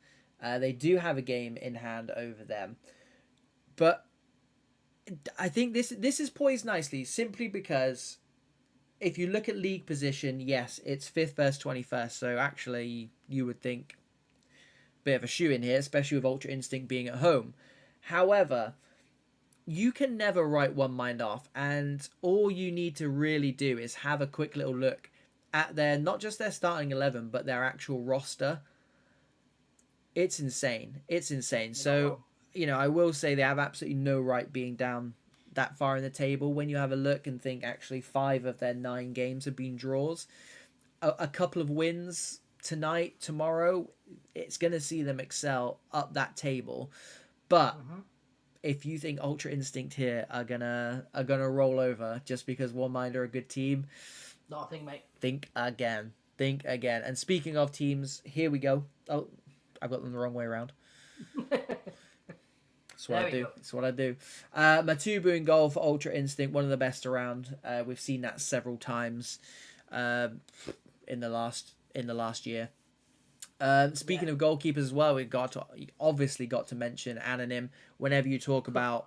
They do have a game in hand over them. But I think this is poised nicely, simply because if you look at league position, yes, it's 5th versus 21st. So actually, you would think bit of a shoe in here, especially with Ultra Instinct being at home. However, you can never write One Mind off, and all you need to really do is have a quick little look at their, not just their starting 11, but their actual roster. It's insane. It's insane. So, I will say they have absolutely no right being down that far in the table. When you have a look and think actually 5 of their 9 games have been draws, a couple of wins tonight, tomorrow, it's going to see them excel up that table. But if you think Ultra Instinct here are gonna roll over just because One Mind are a good team, nothing, mate. Think again. And speaking of teams, here we go. Oh, I got them the wrong way around. That's what I do. That's what I do. Matubu in goal for Ultra Instinct, one of the best around. We've seen that several times in the last year. Speaking of goalkeepers as well, we obviously got to mention Anonym. Whenever you talk about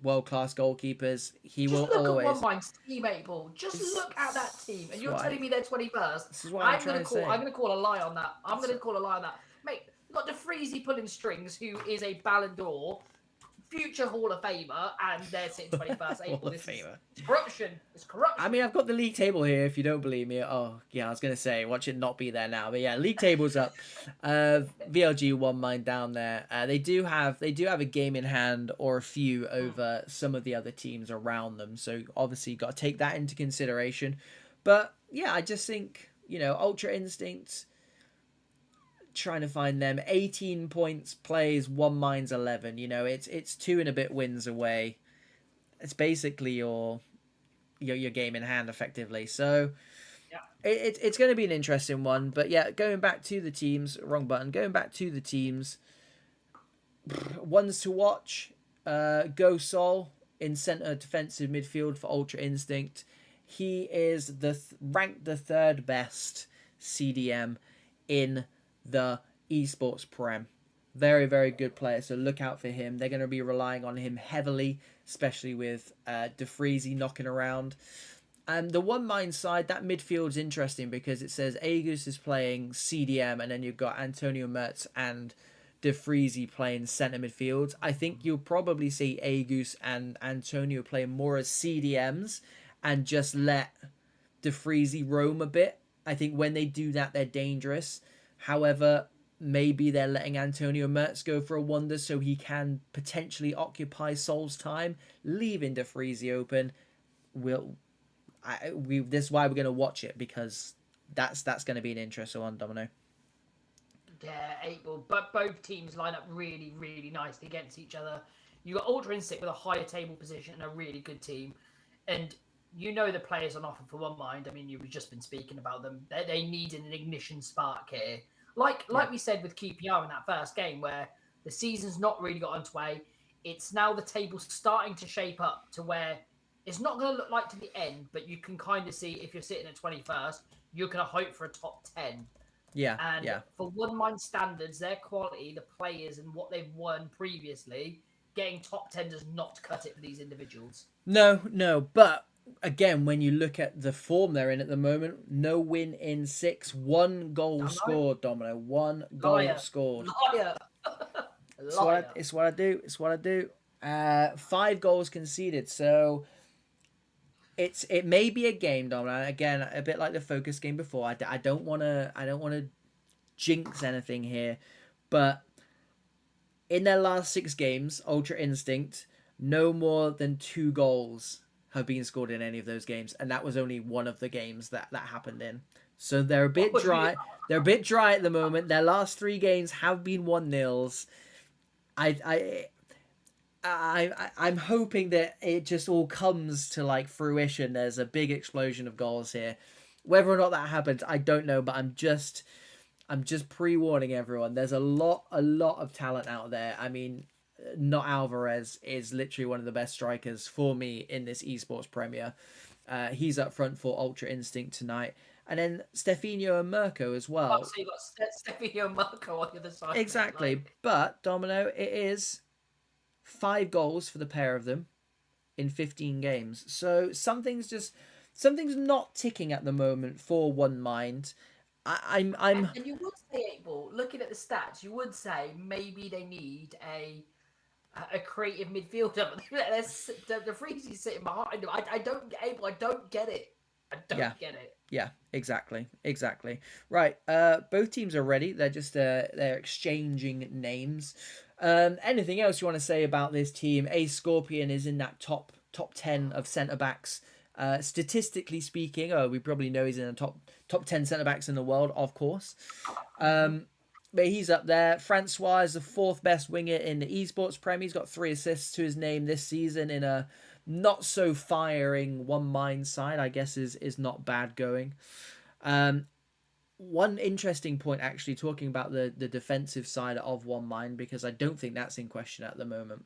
world-class goalkeepers, he will always... Look at One Mind's teammate ball. Just look at that team. And you're telling me they're 21st. This is what I'm going to call a lie on that. I'm going to call a lie on that. Mate, got DeFreezy pulling strings, who is a Ballon d'Or, future Hall of Famer, and they're sitting 21st April. It's corruption. It's corruption. I mean, I've got the league table here. If you don't believe me, oh yeah, I was gonna say watch it not be there now, but yeah, league table's up. VLG One Mind down there. They do have a game in hand or a few over some of the other teams around them. So obviously, you got to take that into consideration. But yeah, I just think Ultra Instinct. Trying to find them 18 points plays, One Mind's 11. It's 2 and a bit wins away. It's basically your game in hand effectively. So it's going to be an interesting one. But yeah, going back to the teams, going back to the teams, ones to watch. Go Sol in center defensive midfield for Ultra Instinct. He is ranked the 3rd best CDM in the esports prem. Very, very good player, so look out for him. They're going to be relying on him heavily, especially with DeFreezy knocking around. And the One Mind side, that midfield is interesting because it says Agus is playing CDM, and then you've got Antonio Mertz and DeFreezy playing centre midfield. I think you'll probably see Agus and Antonio play more as CDMs and just let DeFreezy roam a bit. I think when they do that, they're dangerous. However, maybe they're letting Antonio Mertz go for a wonder so he can potentially occupy Sol's time, leaving DeFreezy open. This is why we're going to watch it, because that's going to be an interesting one, Domino. Yeah, April. But both teams line up really, really nicely against each other. You got Ultra Instinct with a higher table position and a really good team. And the players on offer for One Mind. I mean, you've just been speaking about them. They need an ignition spark here. Like we said with QPR in that first game, where the season's not really got underway. It's now the table starting to shape up to where it's not going to look like to the end, but you can kind of see if you're sitting at 21st, you're going to hope for a top 10. Yeah. And for One Mind standards, their quality, the players, and what they've won previously, getting top 10 does not cut it for these individuals. No, but again, when you look at the form they're in at the moment, no win in 6, 1 goal scored, Domino. 1 goal scored. Liar. It's what I do. 5 goals conceded. So it may be a game, Domino. Again, a bit like the focus game before. I don't want to jinx anything here, but in their last 6 games, Ultra Instinct, no more than 2 goals have been scored in any of those games, and that was only one of the games that happened in. So they're a bit dry. They're a bit dry at the moment. Their last 3 games have been 1-0s. I'm hoping that it just all comes to fruition. There's a big explosion of goals here. Whether or not that happens, I don't know, but I'm just pre-warning everyone. There's a lot of talent out there. I mean, Not Alvarez is literally one of the best strikers for me in this esports premier. He's up front for Ultra Instinct tonight. And then Stefanio and Mirko as well. So you got Stefanio and Mirko on the other side. Exactly. But, Domino, it is 5 goals for the pair of them in 15 games. So something's not ticking at the moment for One Mind. I'm And you would say, 8 Ball, looking at the stats, you would say maybe they need a creative midfielder, but the Freezy's sitting behind him. I don't get Abel. I don't get it. I yeah. don't get it. Yeah, exactly. Exactly. Right. Both teams are ready. They're just they're exchanging names. Anything else you want to say about this team? A Scorpion is in that top 10 of centre backs. Statistically speaking, we probably know he's in the top 10 centre backs in the world, of course. But he's up there. Francois is the fourth best winger in the esports Prem. He's got 3 assists to his name this season in a not so firing One Mind side. I guess is not bad going. One interesting point, actually, talking about the defensive side of One Mind, because I don't think that's in question at the moment,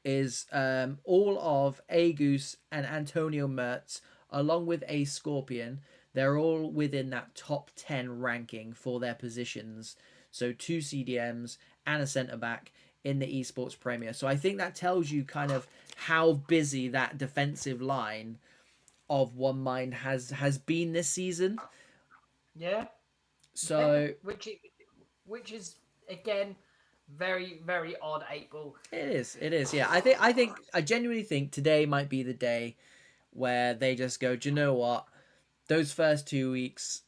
is all of A Goose and Antonio Mertz, along with A Scorpion, they're all within that top 10 ranking for their positions. So 2 CDMs and a centre back in the esports Premier. So I think that tells you kind of how busy that defensive line of One Mind has been this season. Yeah. So which is again very very odd. 8 Ball. it is. Yeah, I genuinely think today might be the day where they just go, do you know what? Those first 2 weeks,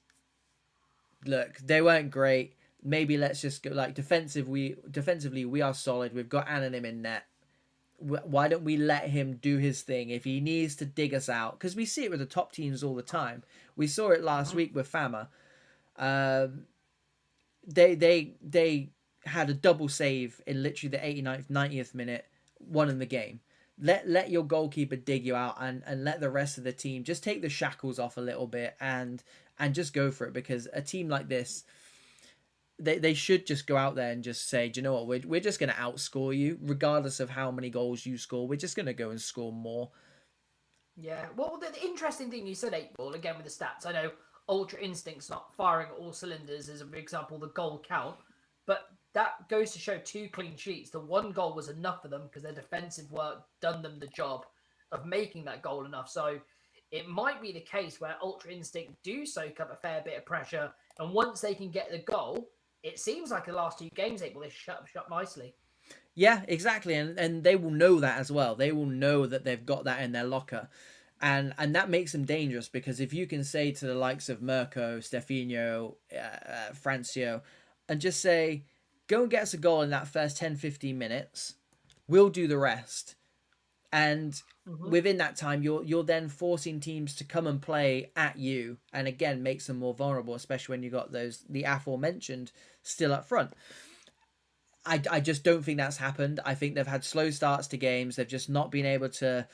look, they weren't great. Maybe let's just go like defensively we are solid. We've got Anonym in net. Why don't we let him do his thing if he needs to dig us out? Because we see it with the top teams all the time. We saw it last week with Fama. They had a double save in literally the 89th, 90th minute, won in the game. Let your goalkeeper dig you out and let the rest of the team just take the shackles off a little bit and just go for it, because a team like this, they should just go out there and just say, do you know what, we're just going to outscore you regardless of how many goals you score. We're just going to go and score more. Yeah. Well, the interesting thing you said, 8 Ball, again with the stats. I know Ultra Instinct's not firing all cylinders as, for example, the goal count, but that goes to show 2 clean sheets. The 1 goal was enough for them because their defensive work done them the job of making that goal enough. So it might be the case where Ultra Instinct do soak up a fair bit of pressure, and once they can get the goal, it seems like the last 2 games, 8 Ball, they shut nicely. Yeah, exactly, and they will know that as well. They will know that they've got that in their locker, and that makes them dangerous, because if you can say to the likes of Mirko, Stefano, Francio, and just say, go and get us a goal in that first 10-15 minutes, we'll do the rest. And within that time, you're then forcing teams to come and play at you, and again makes them more vulnerable, especially when you got the aforementioned still up front. I just don't think that's happened. I think they've had slow starts to games. They've just not been able to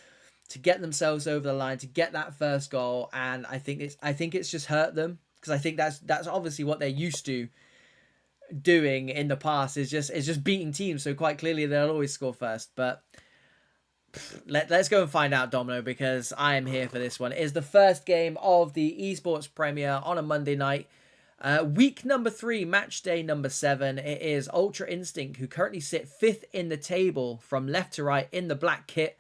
get themselves over the line to get that first goal, and I think it's just hurt them, because I think that's obviously what they're used to doing in the past, is just beating teams. So quite clearly they'll always score first. But let's go and find out, Domino, because I am here for this one. It is the first game of the esports Premier on a Monday night. Week number 3, match day number 7. It is Ultra Instinct, who currently sit 5th in the table from left to right in the black kit.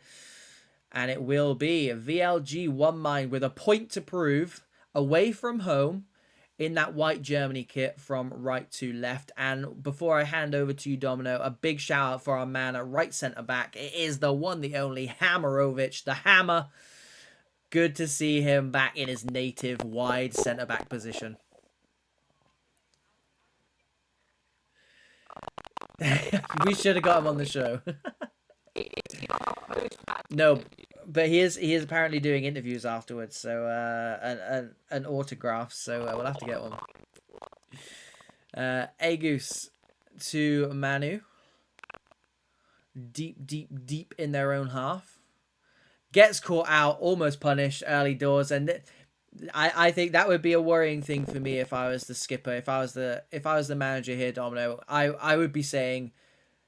And it will be a VLG One Mind with a point to prove, away from home in that white Germany kit from right to left. And before I hand over to you, Domino, a big shout out for our man at right centre back. It is the one, the only Hammerovic, the Hammer. Good to see him back in his native wide centre back position. We should have got him on the show. No, but he is apparently doing interviews afterwards, so an autograph. So we'll have to get one. Agus to Manu. Deep in their own half. Gets caught out, almost punished early doors, and I think that would be a worrying thing for me if I was the skipper, if I was the manager here, Domino. I would be saying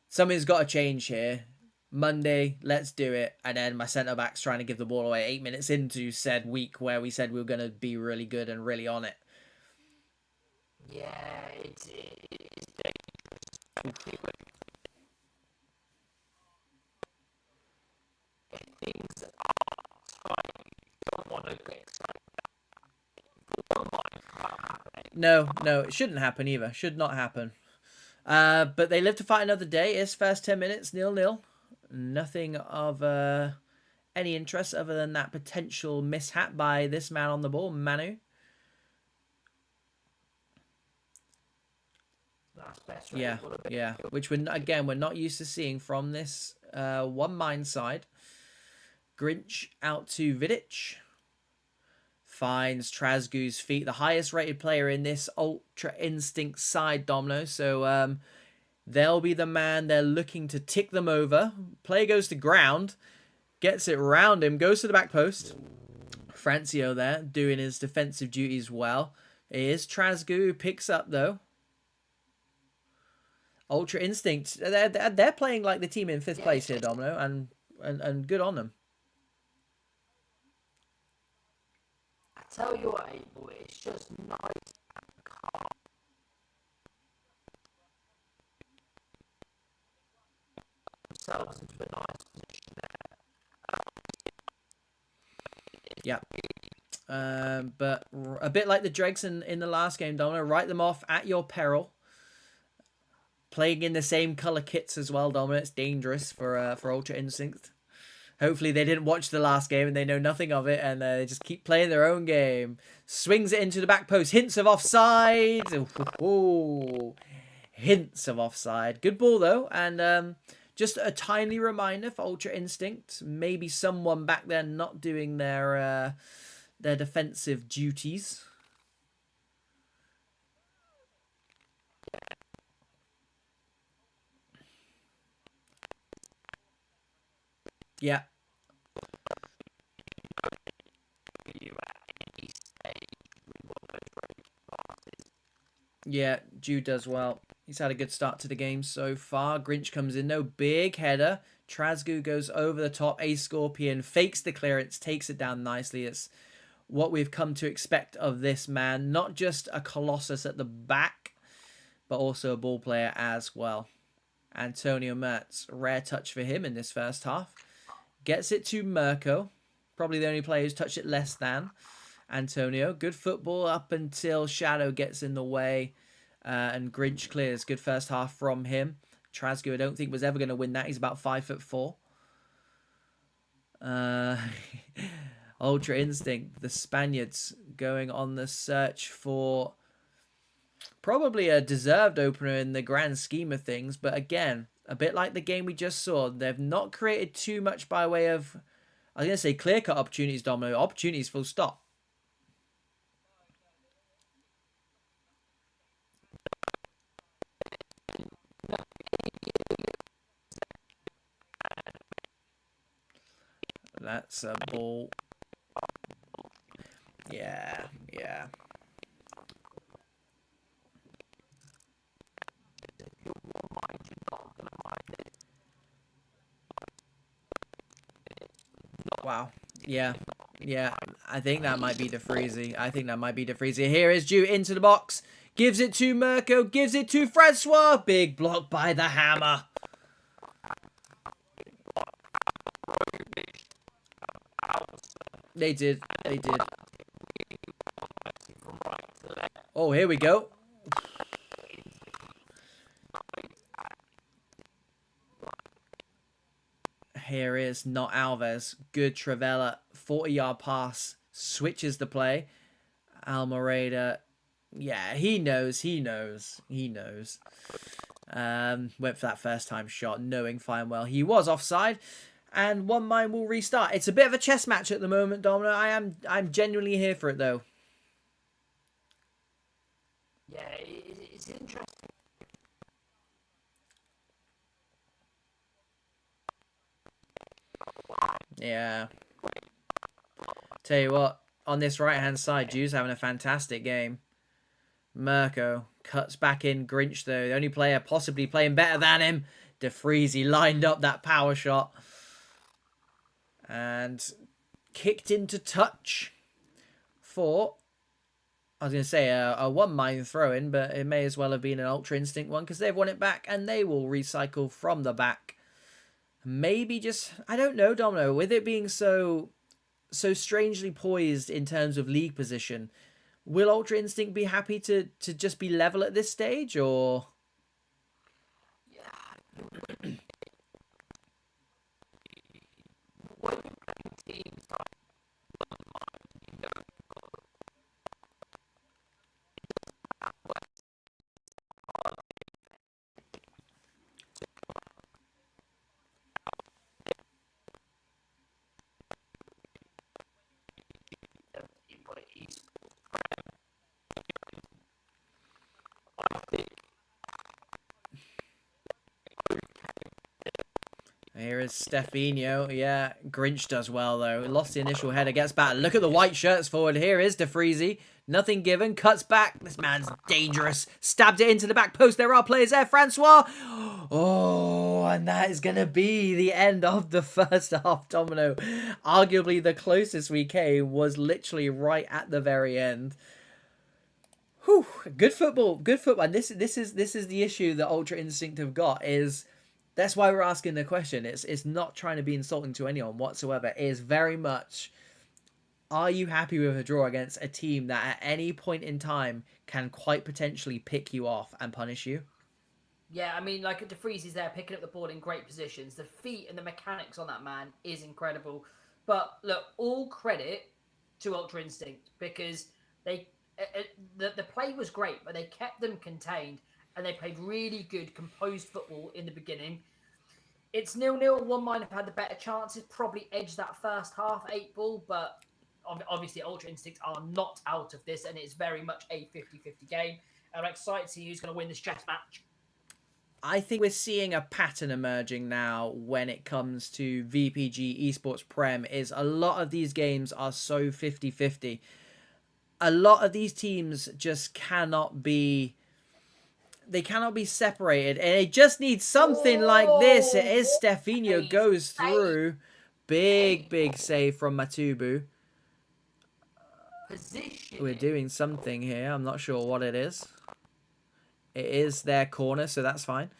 something's got to change here. Monday, let's do it. And then my centre back's trying to give the ball away 8 minutes into said week where we said we were going to be really good and really on it. Yeah, it's dangerous. Things are trying, don't want to get happening. No, it shouldn't happen either. Should not happen. But they live to fight another day. It's first 10 minutes, 0-0. Nothing of any interest other than that potential mishap by this man on the ball, Manu. Yeah. Which we're not used to seeing from this one mind side. Grinch out to Vidic. Finds Trasgu's feet, the highest rated player in this Ultra Instinct side, Domino. So they'll be the man they're looking to tick them over. Player goes to ground, gets it round him, goes to the back post. Francio there doing his defensive duties well. It is Trasgu who picks up though. Ultra Instinct, they're playing like the team in 5th place here, Domino, and good on them. Tell you what, Abel, it's just nice and calm. Themselves into a nice position there. Yeah. But a bit like the Dregs in the last game, Domino, write them off at your peril. Playing in the same colour kits as well, Domino. It's dangerous for Ultra Instinct. Hopefully they didn't watch the last game and they know nothing of it and they just keep playing their own game. Swings it into the back post. Hints of offside. Ooh. Hints of offside. Good ball though. And just a tiny reminder for Ultra Instinct. Maybe someone back there not doing their defensive duties. Yeah. Yeah, Jude does well. He's had a good start to the game so far. Grinch comes in, no big header. Trasgu goes over the top. A Scorpion fakes the clearance, takes it down nicely. It's what we've come to expect of this man. Not just a colossus at the back, but also a ball player as well. Antonio Mertz, rare touch for him in this first half. Gets it to Mirko. Probably the only player who's touched it less than Antonio. Good football up until Shadow gets in the way. And Grinch clears. Good first half from him. Trasgu, I don't think was ever going to win that. He's about 5'4". Ultra Instinct. The Spaniards going on the search for probably a deserved opener in the grand scheme of things. But again, a bit like the game we just saw, they've not created too much by way of, I was going to say clear-cut opportunities, Domino. Opportunities full stop. That's a ball. Yeah. Wow. Yeah. I think that might be DeFreezy. Here is Jude into the box. Gives it to Mirko. Gives it to Francois. Big block by the Hammer. They did. Oh, here we go. Here is not Alves. Good Travella. 40-yard pass. Switches the play. Almereda. Yeah, he knows. Went for that first time shot, knowing fine well he was offside. And one mind will restart. It's a bit of a chess match at the moment, Domino. I'm genuinely here for it though. Yeah, it's interesting. Yeah. Tell you what, on this right-hand side, Jude's having a fantastic game. Mirko cuts back in. Grinch, though, the only player possibly playing better than him. DeFreezy lined up that power shot. And kicked into touch for, I was going to say a one-mind throw-in, but it may as well have been an Ultra Instinct one because they've won it back and they will recycle from the back. Maybe just, I don't know, Domino, with it being so strangely poised in terms of league position, Will Ultra Instinct be happy to just be level at this stage, or? Yeah. When you're playing teams like you know, Here is Stefinho. Yeah, Grinch does well, though. He lost the initial header, gets back. Look at the white shirts forward. Here is DeFreezy. Nothing given. Cuts back. This man's dangerous. Stabbed it into the back post. There are players there. Francois. Oh, and that is going to be the end of the first half, Domino. Arguably the closest we came was literally right at the very end. Whew, good football. Good football. And this is the issue that Ultra Instinct have got is... That's why we're asking the question. It's not trying to be insulting to anyone whatsoever. It is very much, are you happy with a draw against a team that at any point in time can quite potentially pick you off and punish you? Yeah, I mean, like DeFreeze is there picking up the ball in great positions. The feet and the mechanics on that man is incredible. But look, all credit to Ultra Instinct because the play was great, but they kept them contained. And they played really good, composed football in the beginning. It's 0-0. One might have had the better chances, probably edged that first half 8-ball, but obviously Ultra Instinct are not out of this, and it's very much a 50-50 game. And I'm excited to see who's going to win this chess match. I think we're seeing a pattern emerging now when it comes to VPG Esports Prem, is a lot of these games are so 50-50. A lot of these teams just cannot be... They cannot be separated, and it just needs something like this. It is Stefinho goes through. Big save from Matubu. We're doing something here. I'm not sure what it is. It is their corner, so that's fine.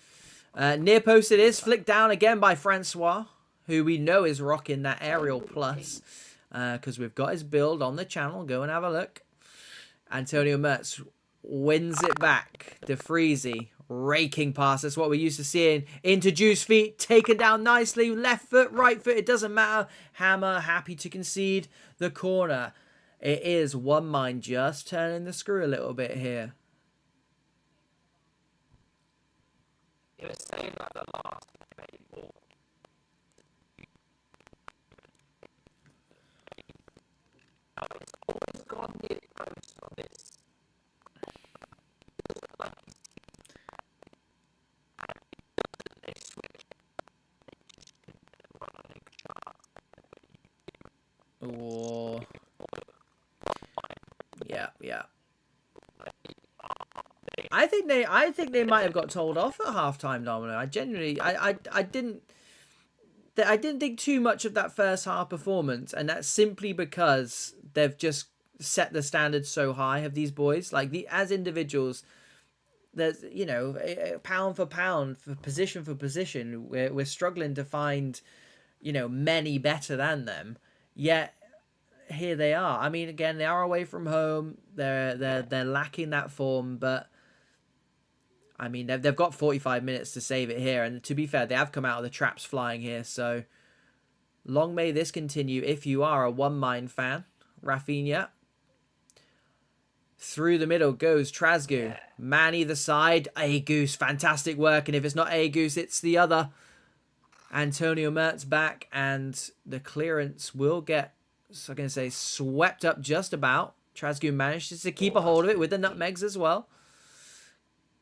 Near post it is. Flicked down again by Francois, who we know is rocking that aerial plus. Because we've got his build on the channel. Go and have a look. Antonio Mertz wins it back. DeFreezy raking pass. That's what we're used to seeing. Into Juice feet. Taken down nicely. Left foot, right foot. It doesn't matter. Hammer happy to concede the corner. It is One Mind just turning the screw a little bit here. It was saying that the last game. It's always gone near post on this. Oh. Yeah. I think they might have got told off at halftime, Domino. I genuinely I didn't think too much of that first half performance, and that's simply because they've just set the standards so high of these boys. Like as individuals, there's, you know, pound for pound, for position, we're struggling to find, you know, many better than them. Yet here they are. I mean, again, they are away from home. They're lacking that form, but I mean, they've got 45 minutes to save it here. And to be fair, they have come out of the traps flying here. So long may this continue if you are a One Mind fan. Rafinha. Through the middle goes Trasgu. Yeah. Man either side. A-Goose. Fantastic work. And if it's not A-Goose, it's the other. Antonio Mertz back. And the clearance will get, so I'm going to say, swept up just about. Trasgu manages to keep a hold of it with the nutmegs as well.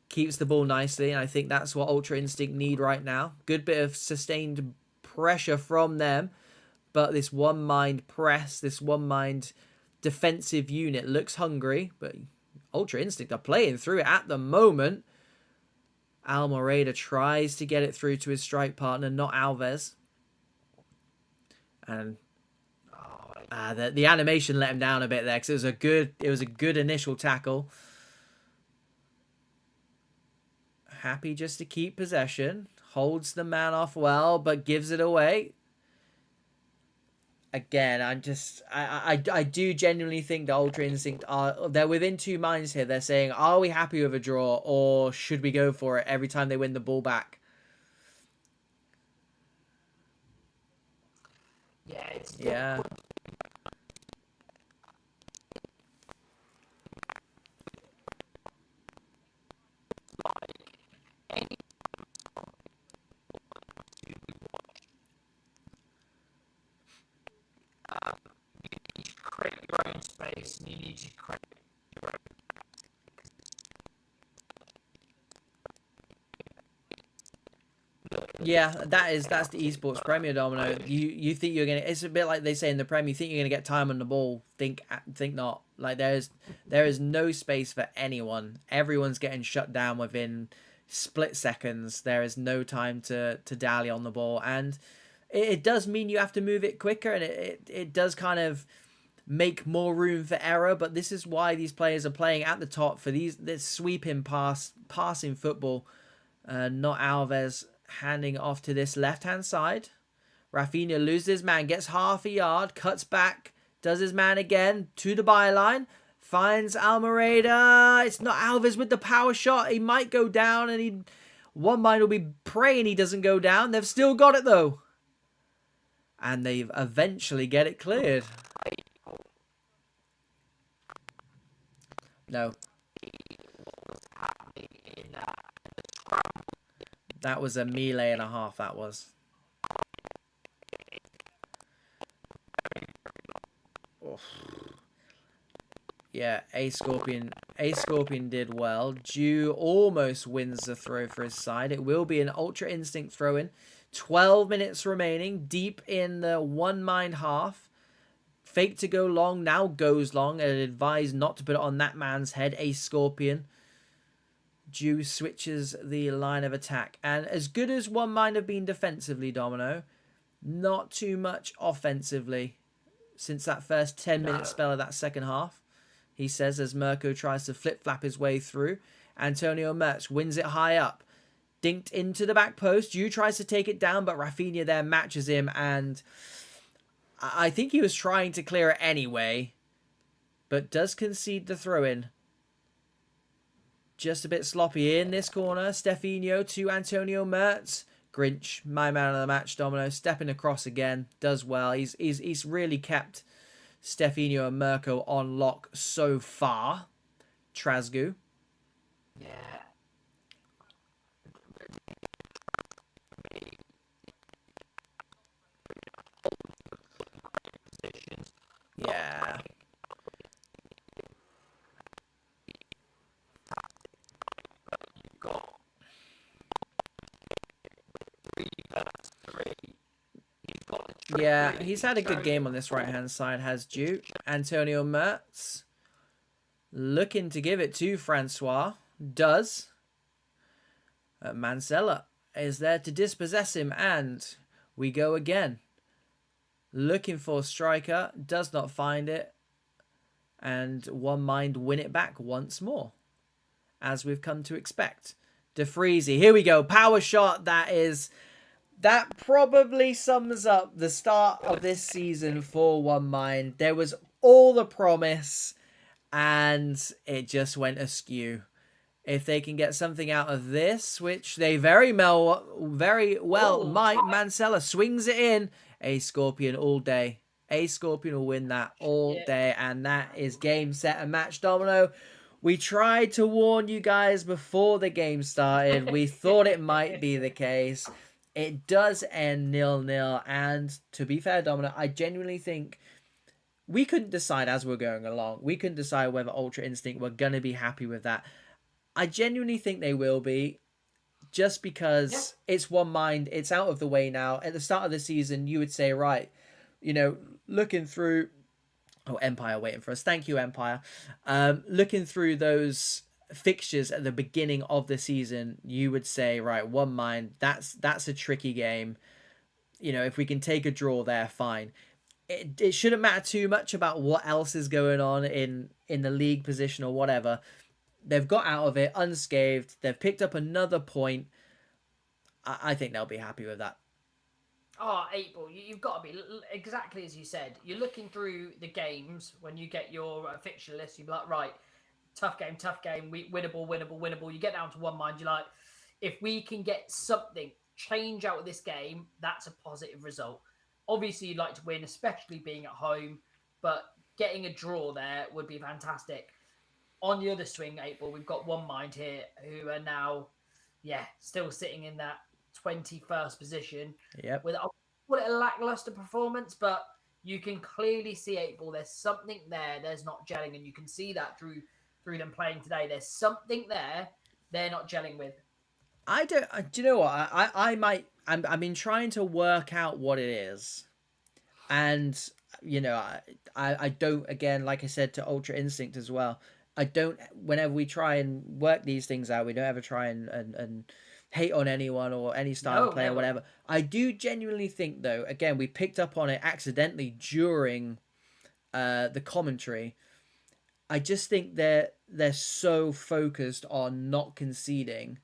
Keeps the ball nicely, and I think that's what Ultra Instinct need right now. Good bit of sustained pressure from them, but this One Mind press, this One Mind defensive unit looks hungry, but Ultra Instinct are playing through it at the moment. Almeida tries to get it through to his strike partner, not Alves. And the animation let him down a bit there because it was a good initial tackle. Happy just to keep possession. Holds the man off well, but gives it away. again, I do genuinely think the Ultra Instinct they're within two minds here. They're saying, are we happy with a draw, or should we go for it every time they win the ball back? Yeah, it's Yeah. you need to create your own space, and you need to create your own. Yeah, that's the esports Premier, Domino. You think you're gonna? It's a bit like they say in the Premier. You think you're gonna get time on the ball? Think not. Like there is no space for anyone. Everyone's getting shut down within split seconds. There is no time to dally on the ball, and it does mean you have to move it quicker, and it does kind of make more room for error. But this is why these players are playing at the top for this sweeping passing football. Not Alves handing off to this left-hand side. Rafinha loses his man, gets half a yard, cuts back, does his man again to the byline, finds Almeida. It's not Alves with the power shot. He might go down, and one mind will be praying he doesn't go down. They've still got it, though. And they eventually get it cleared. No. That was a melee and a half, that was. Oof. Yeah, A Scorpion did well. Dew almost wins the throw for his side. It will be an Ultra Instinct throw-in. 12 minutes remaining, deep in the one mind half. Fake to go long, now goes long, and advised not to put it on that man's head, A Scorpion. Dew switches the line of attack. And as good as one might have been defensively, Domino, not too much offensively since that first 10-minute spell of that second half, he says, as Mirko tries to flip-flap his way through. Antonio Mertz wins it high up. Dinked into the back post. Dew tries to take it down, but Rafinha there matches him, and I think he was trying to clear it anyway, but does concede the throw-in. Just a bit sloppy in this corner. Stefinho to Antonio Mertz. Grinch, my man of the match, Domino, stepping across again. Does well. He's really kept Stefinho and Mirko on lock so far. Trasgu. Yeah. Yeah. Yeah, he's had a good game on this right-hand side, has Dew. Antonio Mertz looking to give it to Francois. Does. Mancella is there to dispossess him, and we go again. Looking for striker, does not find it, and one mind win it back once more, as we've come to expect. De Freezy, here we go, power shot. That probably sums up the start of this season for One Mind. There was all the promise, and it just went askew. If they can get something out of this, which they very well might, Mancella swings it in. A Scorpion all day. A Scorpion will win that all day, and that is game, set, and match, Domino. We tried to warn you guys before the game started. We thought it might be the case. It does end 0-0, and to be fair, Domino, I genuinely think we couldn't decide as we're going along. We couldn't decide whether Ultra Instinct were going to be happy with that. I genuinely think they will be, just because it's One Mind. It's out of the way now. At the start of the season, you would say, right, looking through... Oh, Empire waiting for us. Thank you, Empire. Looking through those fixtures at the beginning of the season, you would say, right, One Mind, that's a tricky game. If we can take a draw there, fine. It shouldn't matter too much about what else is going on in the league position or whatever. They've got out of it unscathed. They've picked up another point. I think they'll be happy with that. Oh, 8 ball. You've got to be exactly as you said. You're looking through the games when you get your fixture list. You're like, right, tough game, winnable, winnable, winnable. You get down to one mind. You're like, if we can get something change out of this game, that's a positive result. Obviously, you'd like to win, especially being at home, but getting a draw there would be fantastic. On the other swing, 8 ball, we've got one mind here who are now, still sitting in that 21st position. Yep. With, I'll call it a lackluster performance, but you can clearly see 8 ball. There's something there. There's not gelling, and you can see that through them playing today. There's something there they're not gelling with. I don't. Do you know what? I might. I've been trying to work out what it is, and you know, I don't. Again, like I said to Ultra Instinct as well. I don't. Whenever we try and work these things out, we don't ever try and hate on anyone or any style of play or whatever. I do genuinely think, though. Again, we picked up on it accidentally during the commentary. I just think they're so focused on not conceding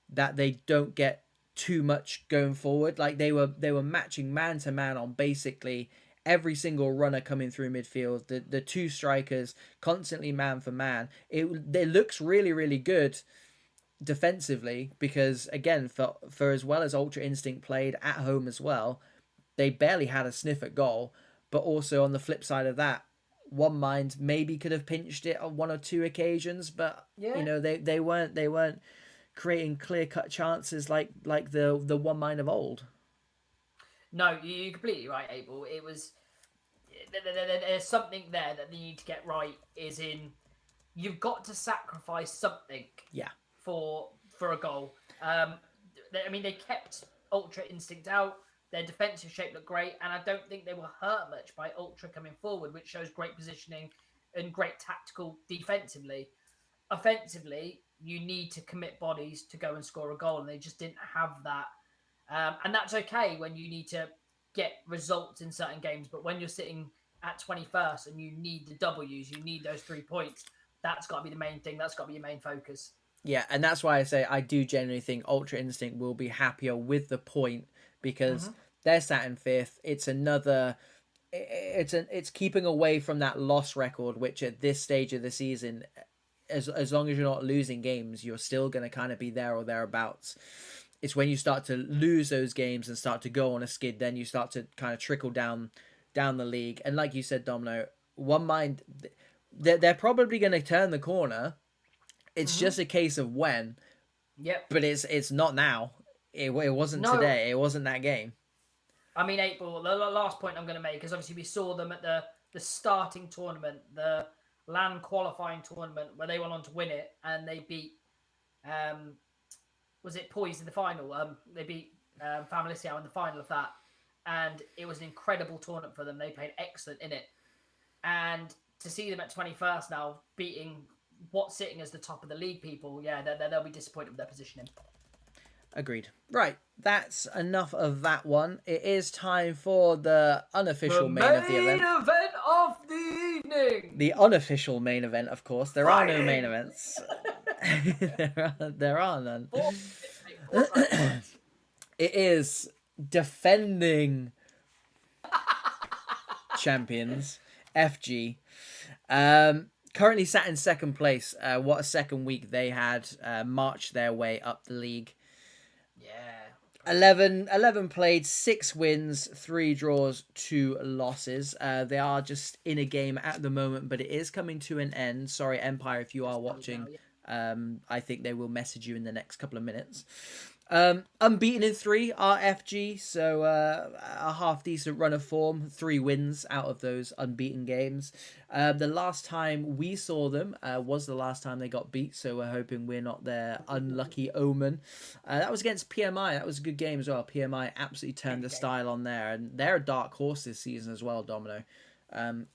that they don't get too much going forward. Like they were matching man to man on basically every single runner coming through midfield. The two strikers constantly man for man. It looks really, really good defensively because again for as well as Ultra Instinct played at home as well, they barely had a sniff at goal. But also on the flip side of that, One Mind maybe could have pinched it on one or two occasions, but you know they weren't creating clear-cut chances like the One Mind of old. No, you're completely right, 8 ball. It was there's something there that they need to get right. Is in you've got to sacrifice something. Yeah. For a goal. I mean, they kept Ultra Instinct out. Their defensive shape looked great, and I don't think they were hurt much by Ultra coming forward, which shows great positioning and great tactical defensively. Offensively, you need to commit bodies to go and score a goal, and they just didn't have that. And that's okay when you need to get results in certain games, but when you're sitting at 21st and you need the W's, you need those 3 points, that's got to be the main thing. That's got to be your main focus. Yeah, and that's why I say I do genuinely think Ultra Instinct will be happier with the point because they're sat in 5th. It's another... It's keeping away from that loss record, which at this stage of the season, as long as you're not losing games, you're still going to kind of be there or thereabouts. It's when you start to lose those games and start to go on a skid, then you start to kind of trickle down the league. And like you said, Domino, One Mind, they're probably going to turn the corner. It's just a case of when. Yep. But it's not now. It wasn't today. It wasn't that game. I mean, 8 ball, the last point I'm going to make is obviously we saw them at the starting tournament, the LAN qualifying tournament, where they went on to win it, and they beat, was it Poise in the final? They beat Familicio in the final of that, and it was an incredible tournament for them. They played excellent in it. And to see them at 21st now, beating what's sitting as the top of the league people, they'll be disappointed with their positioning. Agreed. Right, that's enough of that one. It is time for the unofficial main of the event. Main event of the evening. The unofficial main event, of course. There are no main events. there are none. It is defending champions FG. Currently sat in second place. What a second week they had. Marched their way up the league. Yeah. 11 played, 6 wins, 3 draws, 2 losses. They are just in a game at the moment, but it is coming to an end. Sorry, Empire, if you are watching. I think they will message you in the next couple of minutes. Unbeaten in 3 are FG, so a half decent run of form, 3 wins out of those unbeaten games. The last time we saw them was the last time they got beat, so we're hoping we're not their unlucky omen. That was against PMI. That was a good game as well. PMI absolutely turned the style on there, and they're a dark horse this season as well, Domino.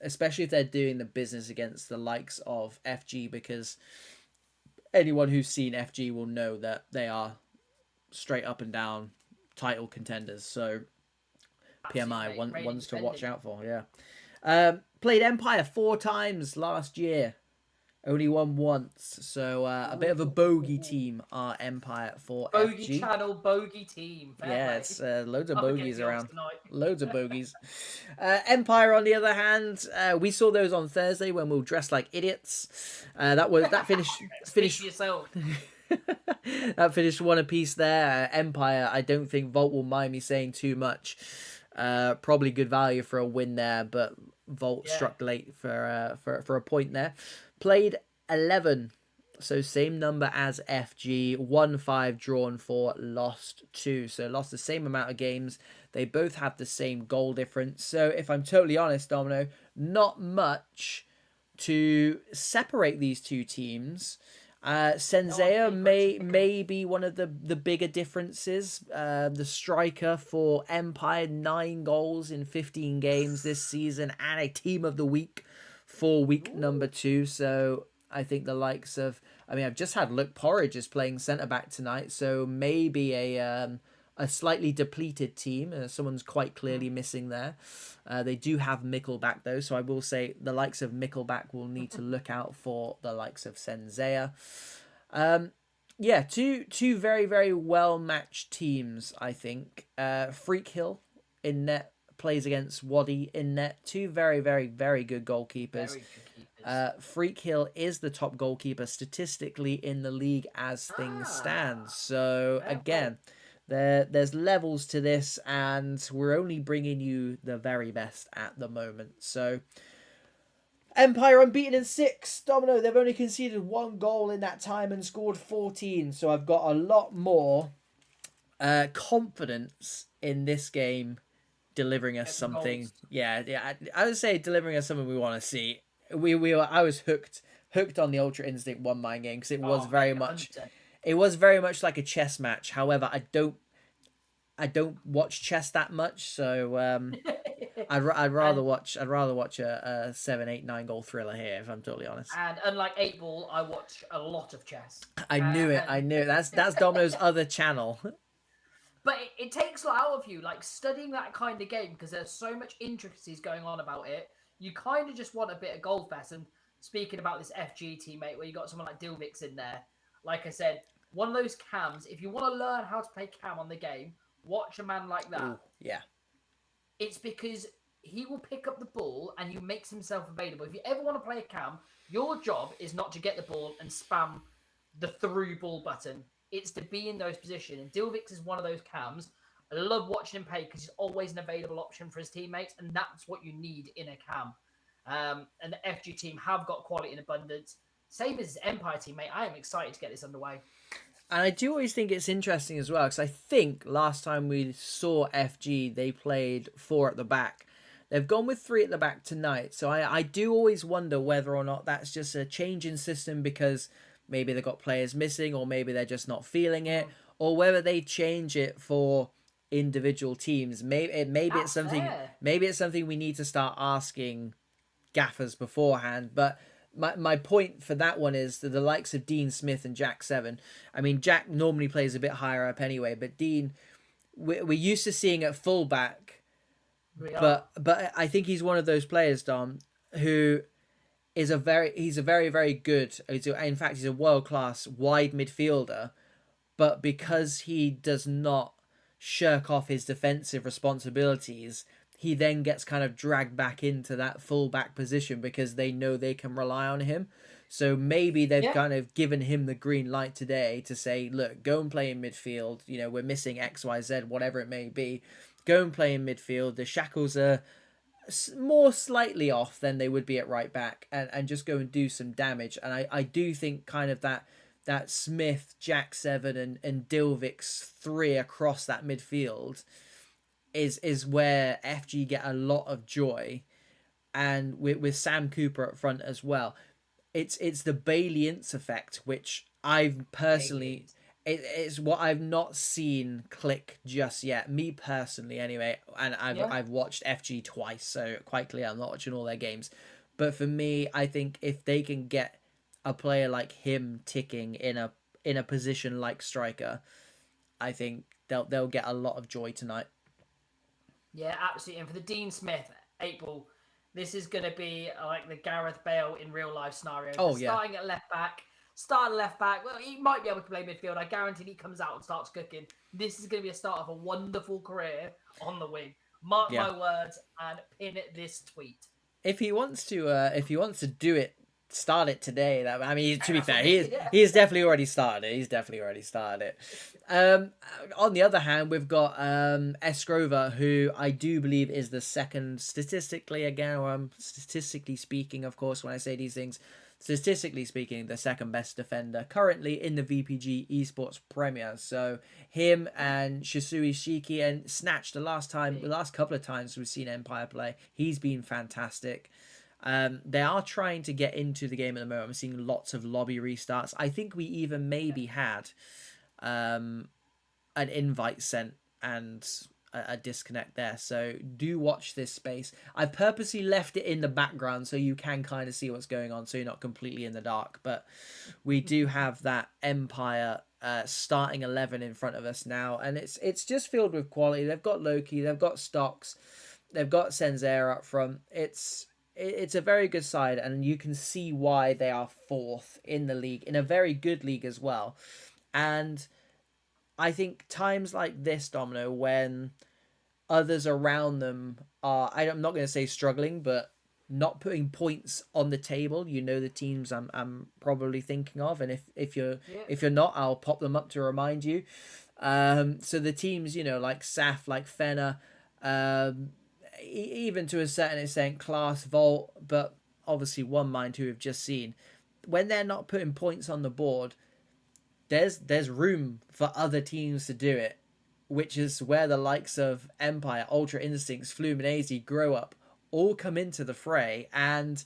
Especially if they're doing the business against the likes of FG, because anyone who's seen FG will know that they are straight up and down title contenders, so PMI ones to watch out for. Played Empire 4 times last year. Only won once, so a bit of a bogey team are Empire for Bogey FG. channel, bogey team. Fair Yeah, play. it's loads of Up against bogeys the odds around. tonight. Loads of bogeys. Empire, on the other hand, we saw those on Thursday when we were dressed like idiots. That Speak finished for yourself. that finished one apiece there. Empire, I don't think Volt will mind me saying too much. Probably good value for a win there, but Volt Yeah. struck late for a point there. Played 11, so same number as FG. Won 5, drawn 4, lost 2. So lost the same amount of games. They both have the same goal difference. So if I'm totally honest, Domino, not much to separate these two teams. Senzea may be one of the bigger differences. The striker for Empire, 9 goals in 15 games this season, and a team of the week for week number 2. So I think the likes of, I mean, I've just had Luke Porridge is playing centre back tonight, so maybe a slightly depleted team. Someone's quite clearly missing there. They do have Mickelback though, so I will say the likes of Mickelback will need to look out for the likes of Senzea. Yeah, two very, very well matched teams, I think. Freak Hill in net plays against Waddy in net. Two very, very, very good goalkeepers. Freak Hill is the top goalkeeper statistically in the league as things stand. So again, there's levels to this, and we're only bringing you the very best at the moment. So Empire unbeaten in 6. Domino, they've only conceded 1 goal in that time and scored 14. So I've got a lot more confidence in this game delivering us something. Yeah, I would say delivering us something we want to see. I was hooked on the Ultra Instinct 1 mind game because it was very much 100%. It was very much like a chess match. However, I don't watch chess that much, so I'd rather watch a 7, 8, 9 goal thriller here, if I'm totally honest. And unlike 8 Ball, I watch a lot of chess. I knew it. That's Domino's other channel. But it takes a lot out of you, like studying that kind of game, because there's so much intricacies going on about it. You kind of just want a bit of goal fest. And speaking about this FG teammate, where you got someone like Dilvix in there, like I said, one of those cams. If you want to learn how to play cam on the game, watch a man like that. Ooh, yeah. It's because he will pick up the ball and he makes himself available. If you ever want to play a cam, your job is not to get the ball and spam the through ball button. It's to be in those positions. And Dilvix is one of those cams. I love watching him play because he's always an available option for his teammates, and that's what you need in a cam. And the FG team have got quality in abundance. Same as his Empire teammate. I am excited to get this underway. And I do always think it's interesting as well, because I think last time we saw FG, they played 4 at the back. They've gone with 3 at the back tonight. So I do always wonder whether or not that's just a change in system because maybe they've got players missing, or maybe they're just not feeling it, or whether they change it for individual teams. Maybe it's something we need to start asking gaffers beforehand. But my point for that one is that the likes of Dean Smith and Jack 7. I mean, Jack normally plays a bit higher up anyway, but Dean, we're used to seeing at fullback. But I think he's one of those players, Dom, who is he's a very, very good, in fact, he's a world-class wide midfielder, but because he does not shirk off his defensive responsibilities, he then gets kind of dragged back into that full-back position because they know they can rely on him. So maybe they've kind of given him the green light today to say, look, go and play in midfield. You know, we're missing X, Y, Z, whatever it may be. Go and play in midfield. The shackles are more slightly off than they would be at right back, and just go and do some damage. And I do think kind of that Smith, Jack 7 and Dilvix 3 across that midfield is where FG get a lot of joy, and with Sam Cooper up front as well. It's the Baliance effect, which I've personally it's what I've not seen click just yet. Me personally, anyway, and I've watched FG twice, so quite clear I'm not watching all their games. But for me, I think if they can get a player like him ticking in a position like striker, I think they'll get a lot of joy tonight. Yeah, absolutely. And for the Dean Smith, April, This is going to be like the Gareth Bale in real life scenario. Oh, They're yeah. starting at left back. Starting left back. Well, he might be able to play midfield. I guarantee he comes out and starts cooking. This is going to be a start of a wonderful career on the wing. Mark Yeah. my words and pin this tweet. If he wants to do it, start it today. I mean, to be That's fair, what he's they- yeah. he's definitely already started it. He's definitely already started it. On the other hand, we've got Escrover, who I do believe is the second statistically. Again, statistically speaking, of course, when I say these things, statistically speaking, the second best defender currently in the VPG Esports Premier. So him and Shisui Shiki and Snatch, the last couple of times we've seen Empire play, he's been fantastic. They are trying to get into the game at the moment. I'm seeing lots of lobby restarts. I think we even maybe had an invite sent and a disconnect there. So do watch this space. I purposely left it in the background so you can kind of see what's going on, so you're not completely in the dark. But we do have that Empire starting 11 in front of us now, and it's just filled with quality. They've got Loki, they've got Stocks, they've got Senzera up front. It's a very good side, and you can see why they are fourth in the league, in a very good league as well. And I think times like this, Domino, when others around them are, I'm not going to say struggling, but not putting points on the table. You know the teams I'm probably thinking of, and if you're not, I'll pop them up to remind you. So the teams, like Saf, like Fenner, even to a certain extent, Class, Volt, but obviously One Mind, who we've just seen, when they're not putting points on the board, there's room for other teams to do it, which is where the likes of Empire, Ultra Instincts, Fluminense, Grow Up all come into the fray, and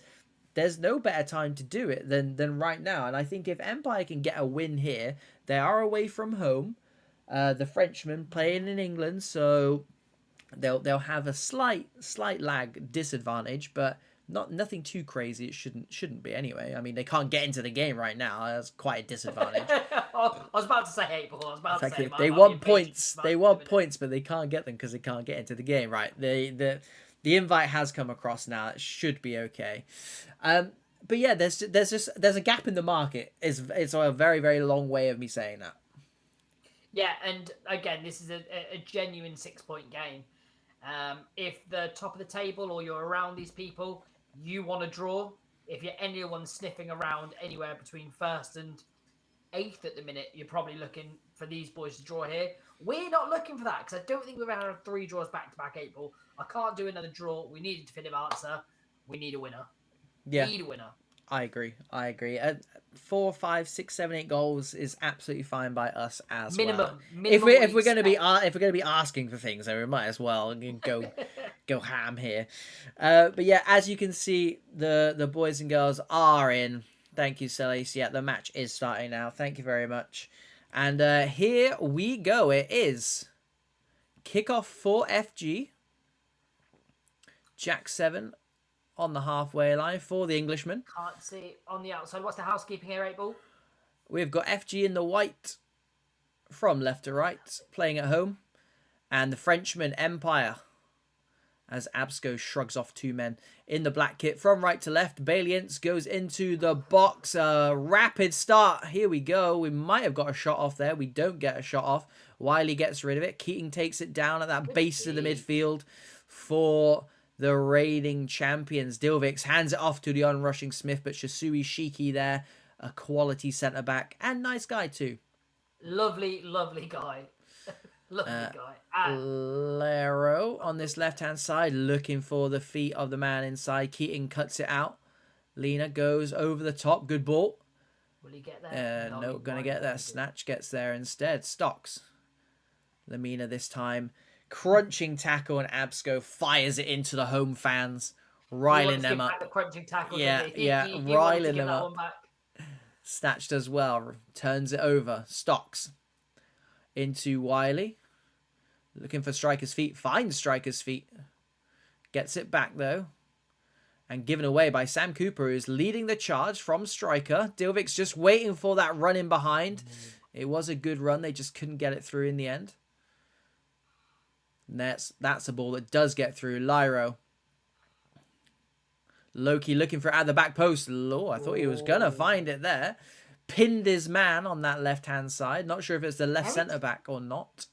there's no better time to do it than right now. And I think if Empire can get a win here, they are away from home. The Frenchmen playing in England, so they'll have a slight lag disadvantage, but nothing too crazy. It shouldn't be anyway. I mean, they can't get into the game right now. That's quite a disadvantage. I was about to say hateful. I was about to say they want points. They want points, but they can't get them because they can't get into the game. Right. The invite has come across now. It should be okay. But yeah, there's a gap in the market. It's a very, very long way of me saying that. Yeah, and again, this is a genuine 6-point game. If the top of the table or you're around these people, you want to draw. If you're anyone sniffing around anywhere between first and eighth at the minute, you're probably looking for these boys to draw here. We're not looking for that because I don't think we've had 3 draws back-to-back April. I can't do another draw. We need a definitive answer. We need a winner. Yeah. Need a winner. I agree. 4, 5, 6, 7, 8 goals is absolutely fine by us as well. If we're going to be asking for things, then we might as well go ham here. But yeah, as you can see, the boys and girls are in. Thank you, Celis. Yeah, the match is starting now. Thank you very much. And here we go. It is kickoff for FG. Jack 7 on the halfway line for the Englishman. Can't see on the outside. What's the housekeeping here, 8-ball? We've got FG in the white from left to right, playing at home. And the Frenchman, Empire, as Absco shrugs off 2 men in the black kit from right to left. Baliance goes into the box. Rapid start. Here we go. We might have got a shot off there. We don't get a shot off. Wiley gets rid of it. Keating takes it down at that base of the midfield for the reigning champions. Dilvix hands it off to the onrushing Smith, but Shisui Shiki there, a quality centre-back, and nice guy too. Lovely guy. Lovely guy. Lero on this left-hand side, looking for the feet of the man inside. Keating cuts it out. Lena goes over the top. Good ball. Will he get there? No, gonna get there. Snatch gets there instead. Stocks. Lamina this time. Crunching tackle, and Absco fires it into the home fans, riling them up. The crunching tackle, riling them up. Snatched as well, turns it over. Stocks into Wiley, looking for Striker's feet, finds Striker's feet, gets it back though, and given away by Sam Cooper, who's leading the charge from Striker. Dilvix just waiting for that run in behind. It was a good run, they just couldn't get it through in the end. And that's a ball that does get through. Lyro Loki looking for it at the back post. Oh, I thought he was going to find it there. Pinned his man on that left-hand side. Not sure if it's the left centre-back or not.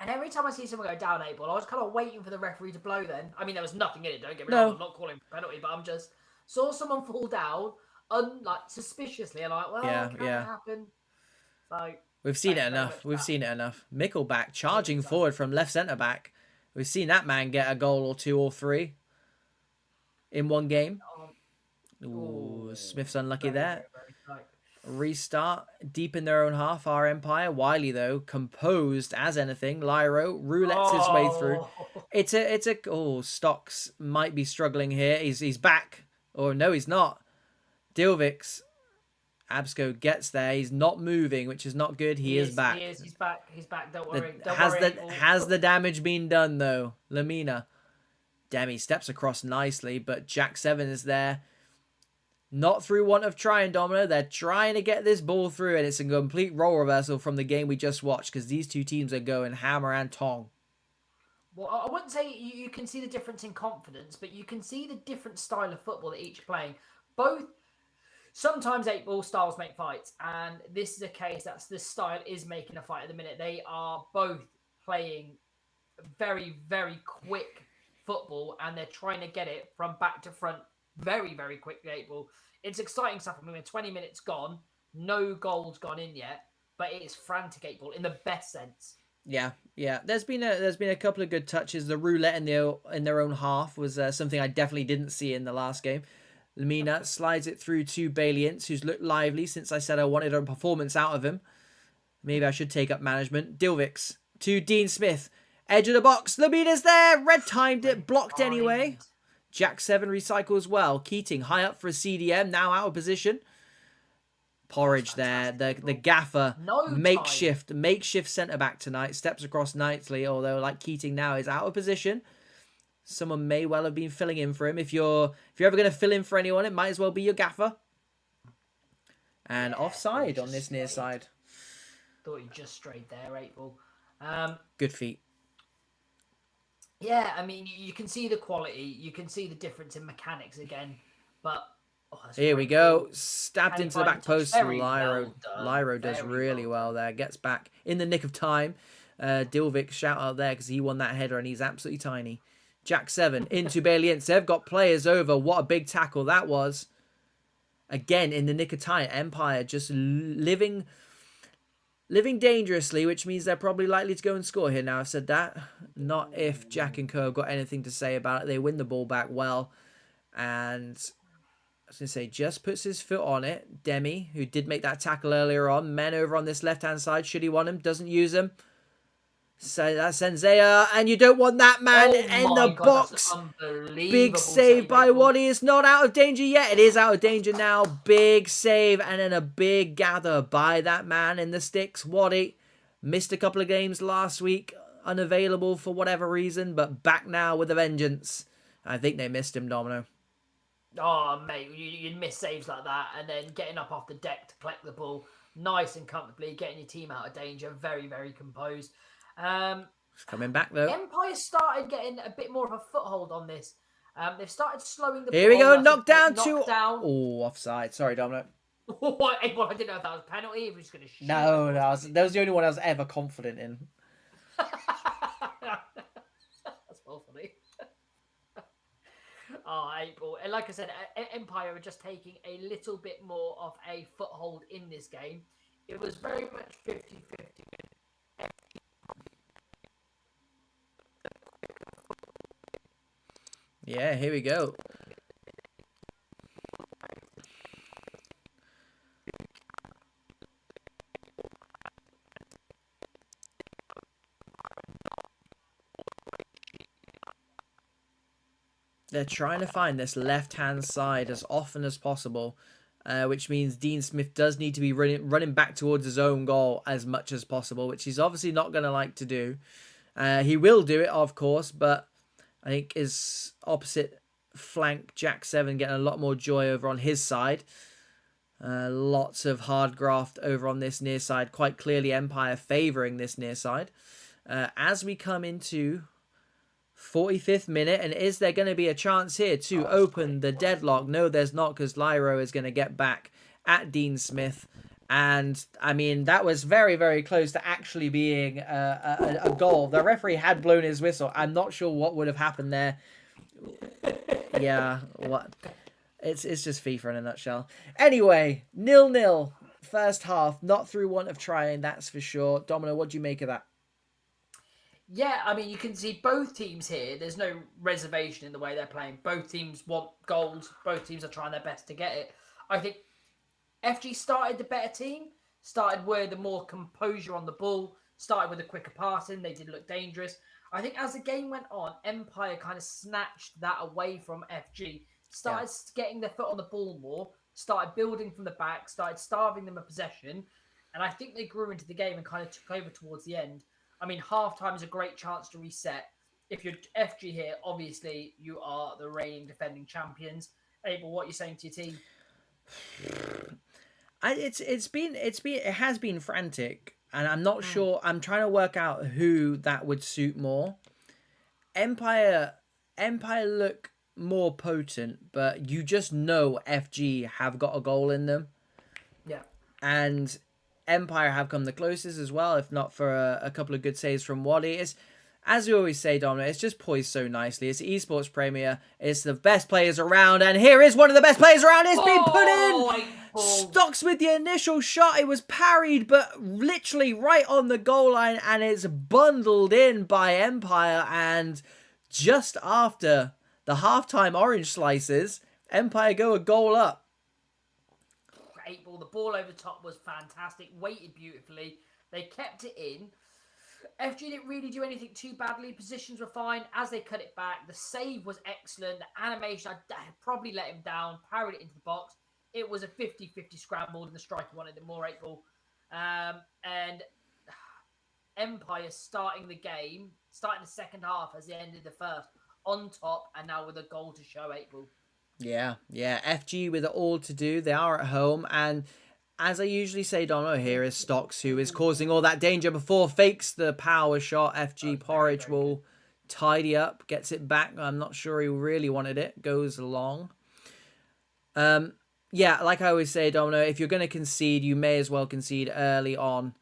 And every time I see someone go down 8 ball, I was kind of waiting for the referee to blow then. I mean, there was nothing in it, don't get me wrong. I'm not calling for penalty, but I'm just... Saw someone fall down, suspiciously, and like, well, it can happen. So... We've seen it enough. We've seen it enough. Mickelback charging forward from left centre-back. We've seen that man get a goal or 2 or 3 in one game. Ooh, Smith's unlucky there. Restart deep in their own half. Our Empire. Wiley though composed as anything. Lyro roulettes his way through. It's a. Stocks might be struggling here. He's back. Or no, he's not. Dilvix. Absco gets there. He's not moving, which is not good. He is back. He's back. He's back. Don't worry. Has the damage been done though? Lamina. Demi steps across nicely, but Jack 7 is there. Not through want of trying, Domino. They're trying to get this ball through, and it's a complete role reversal from the game we just watched because these two teams are going hammer and tong. Well, I wouldn't say you can see the difference in confidence, but you can see the different style of football that each are playing. Both, sometimes 8-ball styles make fights, and this is a case that's this style is making a fight at the minute. They are both playing very, very quick football, and they're trying to get it from back to front very, very quickly. 8-ball. It's exciting stuff. I mean, 20 minutes gone, no goals gone in yet, but it is frantic 8-ball in the best sense. Yeah. There's been a couple of good touches. The roulette in their own half was something I definitely didn't see in the last game. Lamina slides it through to Baliance, who's looked lively since I said I wanted a performance out of him. Maybe I should take up management. Dilvix to Dean Smith. Edge of the box. Lamina's there. Red timed it. Blocked anyway. Jack 7 recycles well. Keating high up for a CDM. Now out of position. Porridge there. The gaffer. Makeshift centre-back tonight. Steps across nicely. Although, like Keating now, is out of position. Someone may well have been filling in for him. If you're ever going to fill in for anyone, it might as well be your gaffer. And offside on this near side. Thought he just strayed there, 8-ball. Good feet. Yeah, I mean, you can see the quality. You can see the difference in mechanics again. But here we go. Stabbed into the back post. Lyro does really well there. Gets back in the nick of time. Dilvik shout out there because he won that header and he's absolutely tiny. Jack 7 into Baliance. They've got players over. What a big tackle that was. Again, in the nick of time. Empire just living dangerously, which means they're probably likely to go and score here now. I've said that. Not if Jack and Co have got anything to say about it. They win the ball back well. And I was going to say, just puts his foot on it. Demi, who did make that tackle earlier on. Men over on this left-hand side. Should he want him? Doesn't use him. So that's Senzea. And you don't want that man in the box. Big save by Waddy. It's not out of danger yet. It is out of danger now. Big save. And then a big gather by that man in the sticks. Waddy missed a couple of games last week. Unavailable for whatever reason. But back now with a vengeance. I think they missed him, Domino. Oh, mate. You'd miss saves like that. And then getting up off the deck to collect the ball. Nice and comfortably. Getting your team out of danger. Very, very composed. It's coming back though. Empire started getting a bit more of a foothold on this. They've started slowing the ball. Here we go, knocked down. Oh, offside. Sorry, Domino. What? I didn't know if that was a penalty. He was just going to shoot. No, that was the only one I was ever confident in. That's well funny. Oh, April. And like I said, Empire are just taking a little bit more of a foothold in this game. It was very much 50-50. Yeah, here we go. They're trying to find this left-hand side as often as possible, which means Dean Smith does need to be running back towards his own goal as much as possible, which he's obviously not going to like to do. He will do it, of course, but I think his opposite flank, Jack 7, getting a lot more joy over on his side. Lots of hard graft over on this near side. Quite clearly Empire favouring this near side. As we come into 45th minute, and is there going to be a chance here to open the deadlock? No, there's not, because Lyro is going to get back at Dean Smith. And, I mean, that was very, very close to actually being a goal. The referee had blown his whistle. I'm not sure what would have happened there. Yeah, what? It's just FIFA in a nutshell. Anyway, 0-0 first half. Not through want of trying, that's for sure. Domino, what do you make of that? Yeah, I mean, you can see both teams here. There's no reservation in the way they're playing. Both teams want goals. Both teams are trying their best to get it. I think FG started the better team, started with the more composure on the ball, started with a quicker passing. They did look dangerous. I think as the game went on, Empire kind of snatched that away from FG, started getting their foot on the ball more, started building from the back, started starving them a possession. And I think they grew into the game and kind of took over towards the end. I mean, halftime is a great chance to reset. If you're FG here, obviously you are the reigning defending champions. Abel, what are you saying to your team? It has been frantic, and I'm not sure. I'm trying to work out who that would suit more. Empire look more potent, but you just know FG have got a goal in them. Yeah. And Empire have come the closest as well, if not for a couple of good saves from Wally. It's, as we always say, Dominic, it's just poised so nicely. It's Esports Premier. It's the best players around, and here is one of the best players around. It's been put in! Stocks with the initial shot. It was parried, but literally right on the goal line, and it's bundled in by Empire. And just after the halftime orange slices, Empire go a goal up. Great ball. The ball over the top was fantastic. Weighted beautifully. They kept it in. FG didn't really do anything too badly. Positions were fine as they cut it back. The save was excellent. The animation, I probably let him down. Parried it into the box. It was a 50-50 scramble, and the striker wanted it more, 8-ball. And Empire starting the game, starting the second half as they ended the first, on top, and now with a goal to show, 8-ball. Yeah. FG with it all to do. They are at home, and as I usually say, Dono, here is Stocks, who is causing all that danger before fakes the power shot. FG Porridge will tidy up, gets it back. I'm not sure he really wanted it. Goes along. Yeah, like I always say, Domino, if you're going to concede, you may as well concede early on.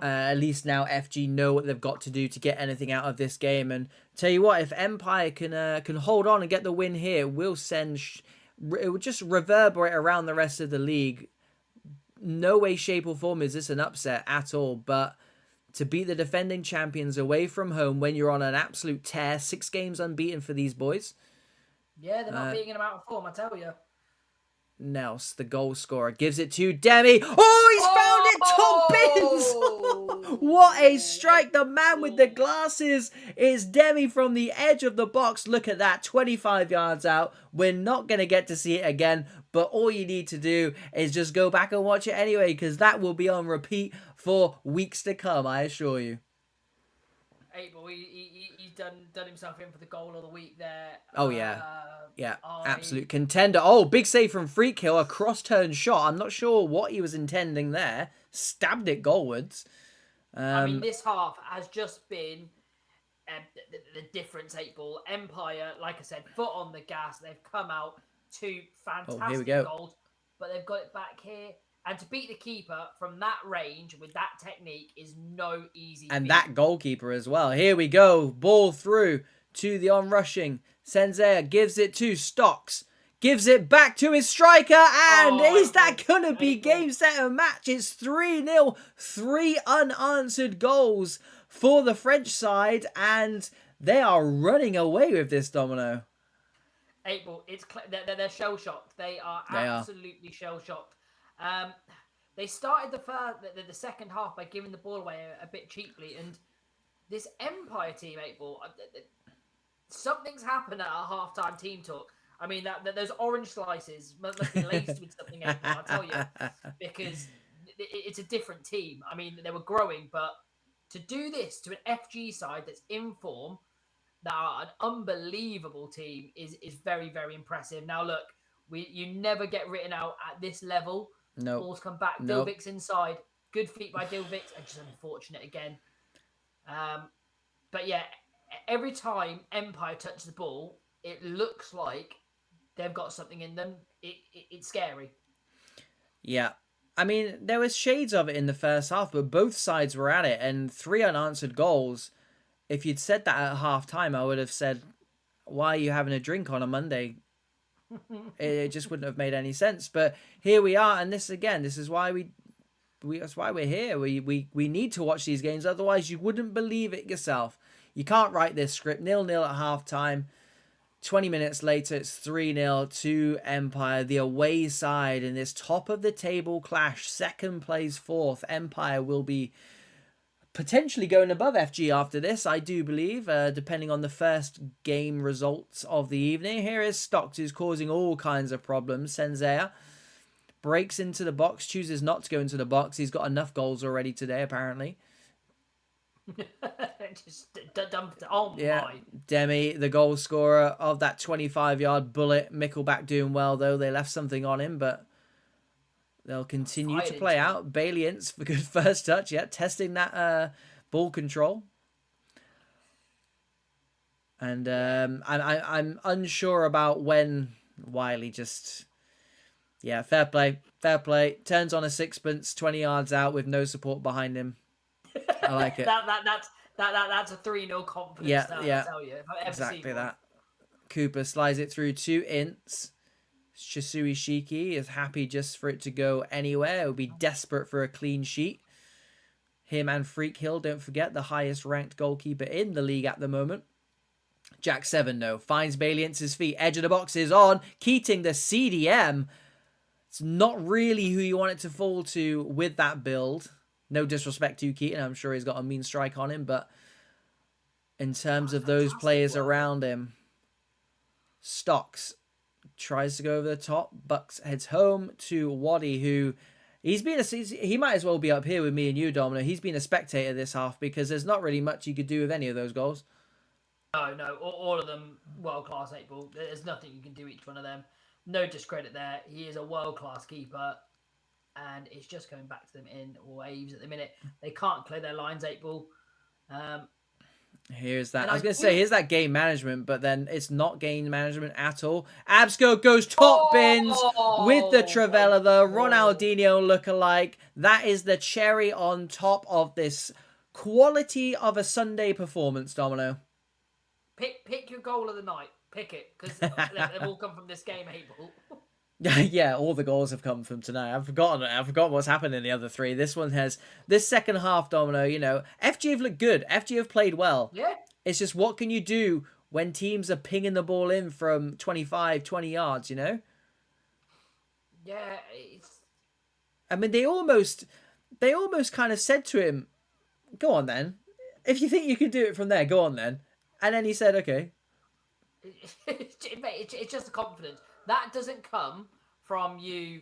At least now FG know what they've got to do to get anything out of this game. And tell you what, if Empire can hold on and get the win here, we'll send... it will just reverberate around the rest of the league. No way, shape or form is this an upset at all. But to beat the defending champions away from home when you're on an absolute tear, 6 games unbeaten for these boys. Yeah, they're not beating them out of form, I tell you. Nels, the goal scorer, gives it to Demi. Oh, he's found it! Top bins! What a strike! The man with the glasses is Demi from the edge of the box. Look at that, 25 yards out. We're not going to get to see it again, but all you need to do is just go back and watch it anyway, because that will be on repeat for weeks to come, I assure you. Abel, he's done himself in for the goal of the week there. Oh, yeah. Absolute contender. Oh, big save from Freak-Hill. A cross-turn shot. I'm not sure what he was intending there. Stabbed it goalwards. I mean, this half has just been the difference, 8-ball. Empire, like I said, foot on the gas. They've come out 2 fantastic goals, but they've got it back here. And to beat the keeper from that range with that technique is no easy feat. And that goalkeeper as well. Here we go. Ball through to the onrushing. Senzea gives it to Stocks. Gives it back to his striker. And is that going to be game, set, and match? It's 3-0. 3 unanswered goals for the French side. And they are running away with this, Domino. 8-ball. They're shell-shocked. They are absolutely shell-shocked. They started the second half by giving the ball away a bit cheaply, and this Empire team, 8-ball, something's happened at our halftime team talk. I mean, that those orange slices must be laced with something, 8-ball, I'll tell you, because it's a different team. I mean, they were growing, but to do this to an FG side that's in form, that are an unbelievable team, is very, very impressive. Now, look, you never get written out at this level. No. Balls come back. Dilvik's inside. Good feet by Dilvik, and just unfortunate again. But yeah, every time Empire touch the ball, it looks like they've got something in them. It's scary. Yeah. I mean, there was shades of it in the first half, but both sides were at it, and 3 unanswered goals. If you'd said that at half time, I would have said, why are you having a drink on a Monday? It just wouldn't have made any sense. But here we are, and this is why that's why we're here. We need to watch these games, otherwise you wouldn't believe it yourself. You can't write this script. 0-0 at half time. 20 minutes later, it's 3-0 to Empire, the away side in this top of the table clash. Second plays fourth. Empire will be potentially going above FG after this, I do believe, depending on the first game results of the evening. Here is Stocks, who's causing all kinds of problems. Senzea breaks into the box, chooses not to go into the box. He's got enough goals already today, apparently. Just dumped it. Oh yeah. my. Demi, the goal scorer of that 25-yard bullet. Mickelback doing well, though. They left something on him, but they'll continue to play out. Bailey Ince for good first touch. Yeah, testing that ball control. And I'm unsure about when Wiley just... Yeah, fair play. Fair play. Turns on a sixpence, 20 yards out with no support behind him. I like it. That's a 3-0 confidence. Yeah, I'll tell you. Exactly that. Cooper slides it through to Ince. Shisui Shiki is happy just for it to go anywhere. It would be desperate for a clean sheet. Him and Freak Hill, don't forget, the highest ranked goalkeeper in the league at the moment. Jack 7, though, finds Bailey Ince's feet. Edge of the box is on. Keating, the CDM. It's not really who you want it to fall to with that build. No disrespect to Keaton. I'm sure he's got a mean strike on him. But in terms of those players around him, Stocks tries to go over the top. Bucks heads home to Waddy, who he might as well be up here with me and you, Domino. He's been a spectator this half because there's not really much you could do with any of those goals. No, all of them world-class 8-ball. There's nothing you can do each one of them. No discredit there. He is a world-class keeper, and it's just coming back to them in waves at the minute. They can't clear their lines 8-ball. Here's that. I was going to say, here's that game management, but then it's not game management at all. Absco goes top bins with the Travella, the Ronaldinho lookalike. That is the cherry on top of this quality of a Sunday performance, Domino. Pick your goal of the night. Pick it, because they've all come from this game, 8-ball. Yeah, all the goals have come from tonight. I've forgotten what's happened in the other three. This second half, Domino, FG have looked good. FG have played well. Yeah. It's just, what can you do when teams are pinging the ball in from 25, 20 yards, Yeah, I mean, they almost kind of said to him, go on then. If you think you can do it from there, go on then. And then he said, okay. It's just the confidence. That doesn't come from you.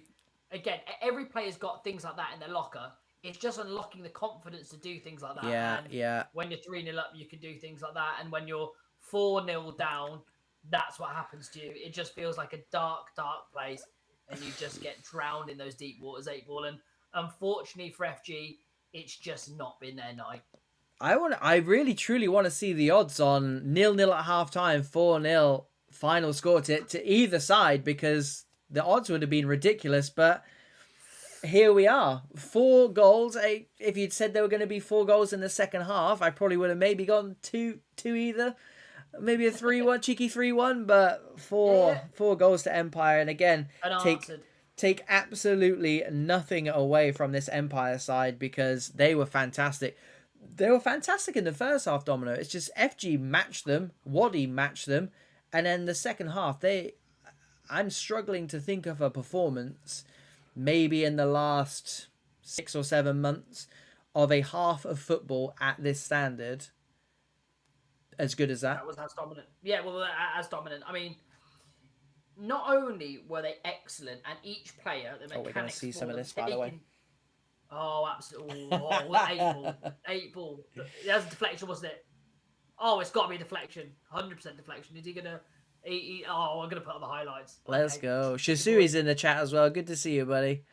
Again, every player's got things like that in their locker. It's just unlocking the confidence to do things like that. Yeah. When you're 3-0 up, you can do things like that. And when you're 4-0 down, that's what happens to you. It just feels like a dark, dark place. And you just get drowned in those deep waters, 8-ball. And unfortunately for FG, it's just not been their night. I really truly want to see the odds on 0-0 at half time, 4-0 final score to either side, because the odds would have been ridiculous. But here we are, 4 goals. If you'd said there were going to be 4 goals in the second half, I probably would have maybe gone two either, maybe a 3-1, cheeky 3-1. But four goals to Empire, and again, take absolutely nothing away from this Empire side, because they were fantastic. They were fantastic in the first half, Domino. It's just FG matched them, Waddy matched them, and then the second half, I'm struggling to think of a performance, maybe in the last 6 or 7 months, of a half of football at this standard as good as that. That was as dominant. Yeah, well, as dominant. I mean, not only were they excellent, and each player, the mechanics... we're going to see some of this, by the way. Oh, absolutely. Oh, 8-ball. That was a deflection, wasn't it? Oh, it's got to be a deflection. 100% deflection. Is he going to... I'm going to put on the highlights. Let's go. Shisui's in the chat as well. Good to see you, buddy.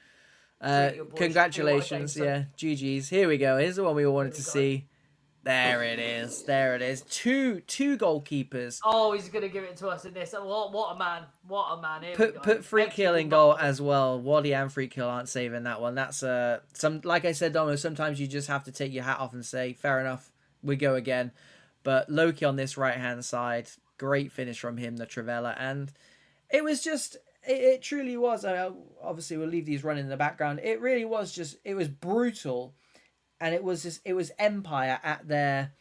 Congratulations. Yeah, GG's. Here we go. Here's the one we all wanted to see. There it is. There it is. Two goalkeepers. Oh, he's going to give it to us in this. What a man. What a man. Here we go. Put Freak Hill in goal as well. Waddy and Freak Hill aren't saving that one. That's some, like I said, Domino, sometimes you just have to take your hat off and say, fair enough, we go again. But Loki on this right hand side, great finish from him, the Trivella, and it was just, it truly was. Obviously, we'll leave these running in the background. It really was just, it was brutal, and it was Empire at their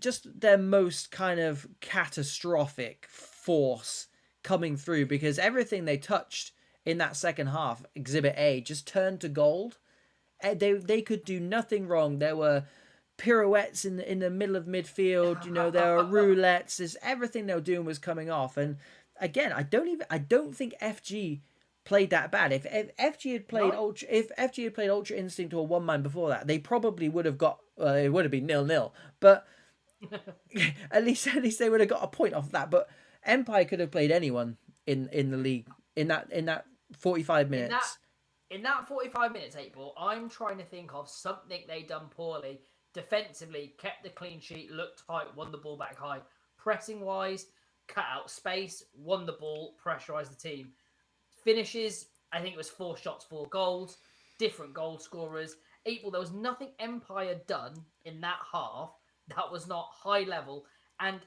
just their most kind of catastrophic force coming through, because everything they touched in that second half, Exhibit A, just turned to gold. They could do nothing wrong. There were pirouettes in the middle of midfield. You know, there were roulettes. Everything they were doing was coming off. And again, I don't think FG played that bad. If FG had played Ultra Instinct or One Mind before that, they probably would have got. It would have been 0-0. But at least they would have got a point off that. But Empire could have played anyone in the league in that 45 minutes. In that 45 minutes, April, I'm trying to think of something they done poorly. Defensively, kept the clean sheet, looked tight, won the ball back high. Pressing wise, cut out space, won the ball, pressurised the team. Finishes, I think it was 4 shots, 4 goals, different goal scorers. April, there was nothing Empire done in that half that was not high level. And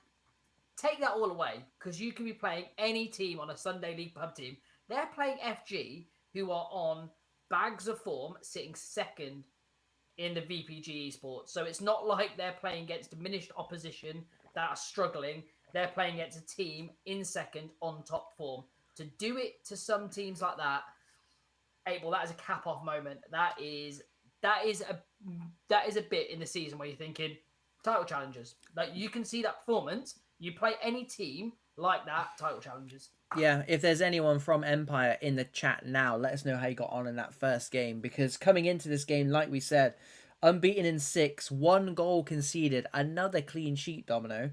take that all away, because you can be playing any team on a Sunday League pub team. They're playing FG, who are on bags of form, sitting second in the VPG esports. So it's not like they're playing against diminished opposition that are struggling. They're playing against a team in second on top form. To do it to some teams like that, April, that is a cap-off moment. That is a bit in the season where you're thinking title challenges. Like, you can see that performance. You play any team like that, title challenges. Yeah, if there's anyone from Empire in the chat now, let us know how you got on in that first game. Because coming into this game, like we said, unbeaten in 6, 1 goal conceded, another clean sheet, Domino.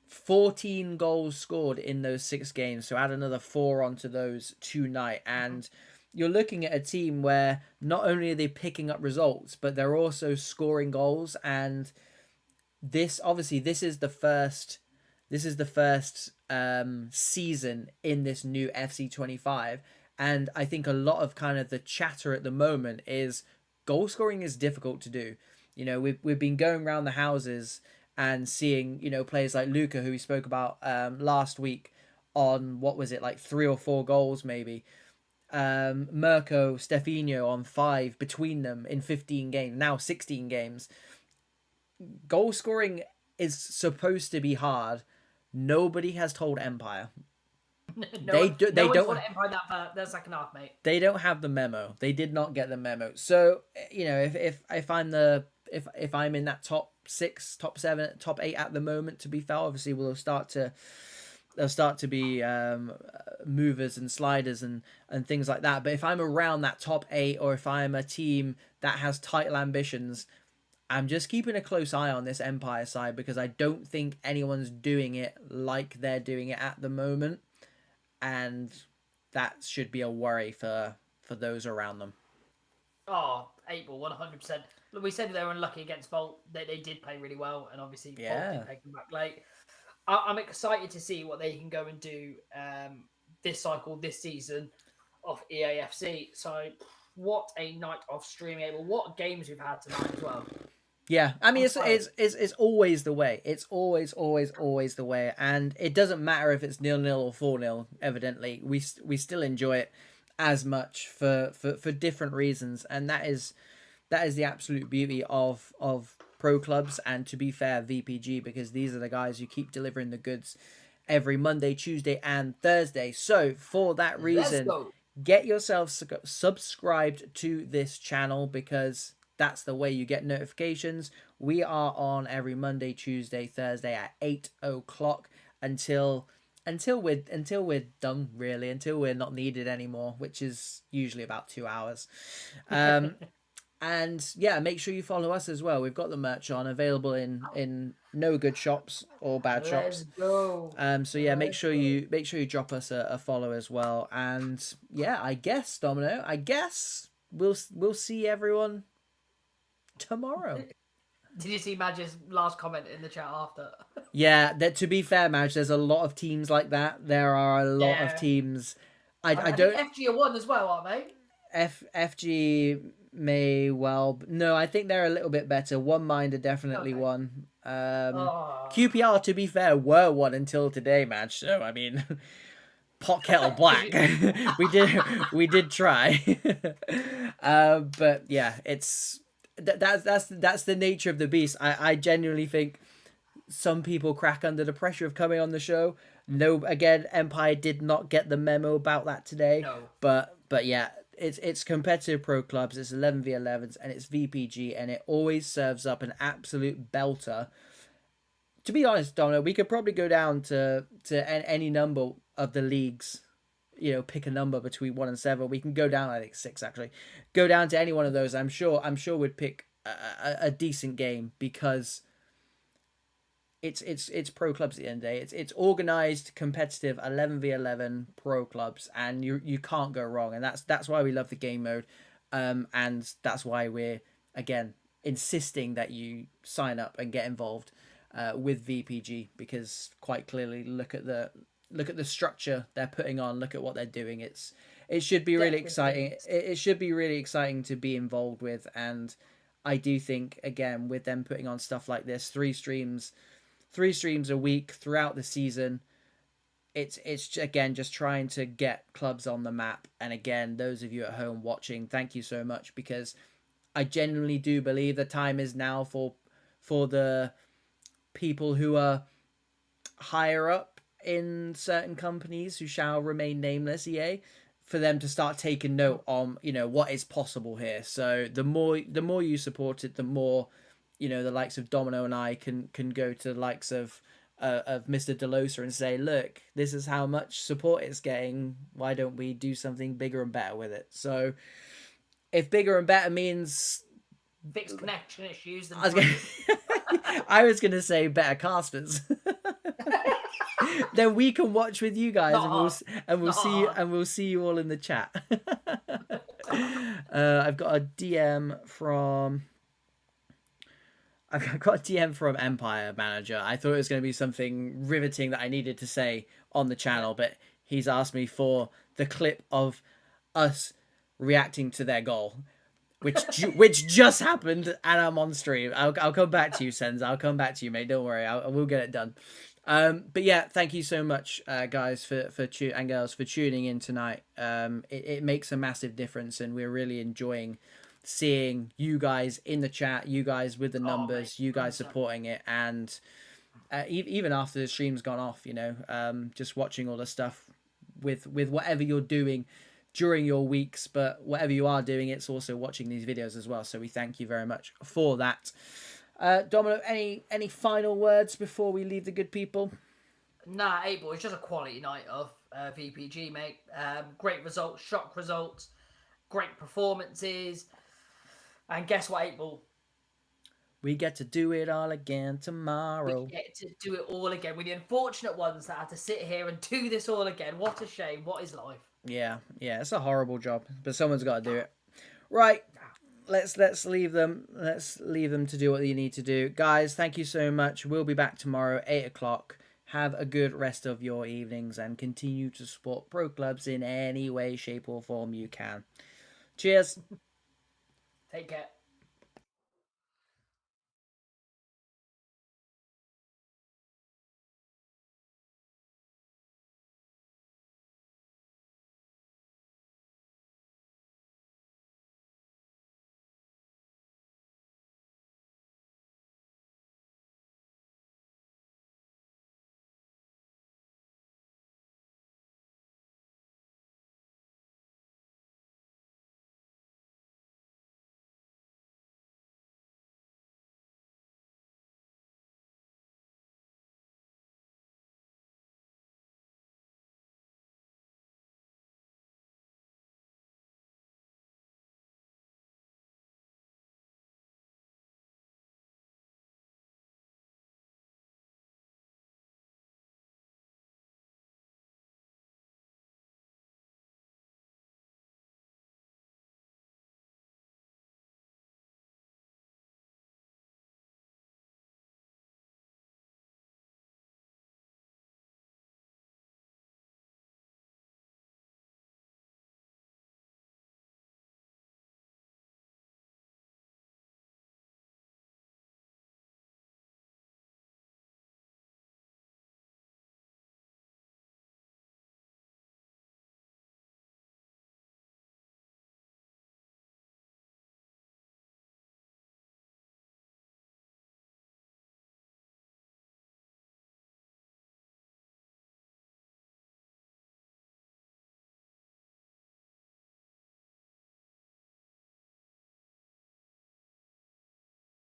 14 goals scored in those 6 games, so add another 4 onto those tonight. And you're looking at a team where not only are they picking up results, but they're also scoring goals. And this is the first season in this new FC25, and I think a lot of kind of the chatter at the moment is goal scoring is difficult to do. You know, we've been going around the houses and seeing, you know, players like Luca, who we spoke about last week, on what was it, like 3 or 4 goals maybe. Mirko, Stefinho on 5 between them in 15 games, now 16 games. Goal scoring is supposed to be hard. Nobody has told Empire. They don't want Empire that second half, mate. They don't have the memo. They did not get the memo. So, you know, if I'm in that top 6, top 7, top 8 at the moment, to be fair, obviously there'll start to be movers and sliders and things like that. But if I'm around that top 8, or if I'm a team that has title ambitions, I'm just keeping a close eye on this Empire side, because I don't think anyone's doing it like they're doing it at the moment. And that should be a worry for those around them. Oh, April, 100%. Look, we said they were unlucky against Bolt. They did play really well, and obviously Bolt did take them back late. I'm excited to see what they can go and do this cycle, this season of EAFC. So what a night of streaming, April. What games we've had tonight as well. Yeah, I mean, it's always the way. It's always the way, and it doesn't matter if it's 0-0 or 4-0. Evidently, we still enjoy it as much for different reasons, and that is the absolute beauty of pro clubs, and, to be fair, VPG, because these are the guys who keep delivering the goods every Monday, Tuesday, and Thursday. So for that reason, get yourself subscribed to this channel, because that's the way you get notifications. We are on every Monday, Tuesday, Thursday at 8 o'clock until we're done, really, until we're not needed anymore, which is usually about 2 hours. And yeah, make sure you follow us as well. We've got the merch on, available in no good shops or bad shops. Let's go. So yeah, make sure you drop us a follow as well. And yeah, I guess, Domino, we'll see everyone tomorrow. Did you see Madge's last comment in the chat after? Yeah, that, to be fair, Madge, there's a lot of teams like that. There are a lot of teams. I I don't. think FG are one as well, aren't they? FG may well. No, I think they're a little bit better. One Mind are definitely Okay. one. Oh. QPR, to be fair, were one until today, Madge. So I mean, pot kettle black. we did try. But yeah, it's that's the nature of the beast. I genuinely think some people crack under the pressure of coming on the show. No, again, Empire did not get the memo about that today. No. But yeah, it's competitive pro clubs. It's 11v11s and it's VPG, and it always serves up an absolute belter. To be honest, Donna, we could probably go down to any number of the leagues. You know, pick a number between 1 and 7. We can go down, I think 6 actually. Go down to any one of those. I'm sure we'd pick a decent game, because it's pro clubs at the end of the day. It's organized, competitive 11v11 pro clubs, and you can't go wrong. And that's why we love the game mode, and that's why we're again insisting that you sign up and get involved with VPG, because quite clearly look at the structure they're putting on. Look at what they're doing. It should be really exciting. It should be really exciting to be involved with, and I do think again with them putting on stuff like this, 3 streams a week throughout the season, it's again just trying to get clubs on the map. And again, those of you at home watching, thank you so much, because I genuinely do believe the time is now for the people who are higher up in certain companies who shall remain nameless, EA, for them to start taking note on what is possible here. So the more you support it, the more the likes of Domino and I can go to the likes of Mr. Delosa and say, look, this is how much support it's getting. Why don't we do something bigger and better with it? So if bigger and better means fixed connection issues, I was gonna say better casters. Then we can watch with you guys, and we'll see you all in the chat. I've got a DM from Empire Manager. I thought it was going to be something riveting that I needed to say on the channel, but he's asked me for the clip of us reacting to their goal, which just happened, and I'm on stream. I'll come back to you, Senz. I'll come back to you, mate. Don't worry. We'll get it done. But yeah, thank you so much, guys, and girls, for tuning in tonight. It makes a massive difference, and we're really enjoying seeing you guys in the chat, you guys with the numbers, you guys supporting it, and even after the stream's gone off, just watching all the stuff with whatever you're doing during your weeks, but whatever you are doing, it's also watching these videos as well. So we thank you very much for that. Domino, any final words before we leave the good people? Nah, 8-ball, it's just a quality night of VPG, mate. Great results, shock results, great performances. And guess what, 8-ball? We get to do it all again tomorrow. We get to do it all again. We're the unfortunate ones that had to sit here and do this all again. What a shame. What is life? Yeah, it's a horrible job, but someone's got to do it. Right, let's leave them. Let's leave them to do what they need to do. Guys, thank you so much. We'll be back tomorrow, 8 o'clock. Have a good rest of your evenings and continue to support pro clubs in any way, shape or form you can. Cheers. Take care.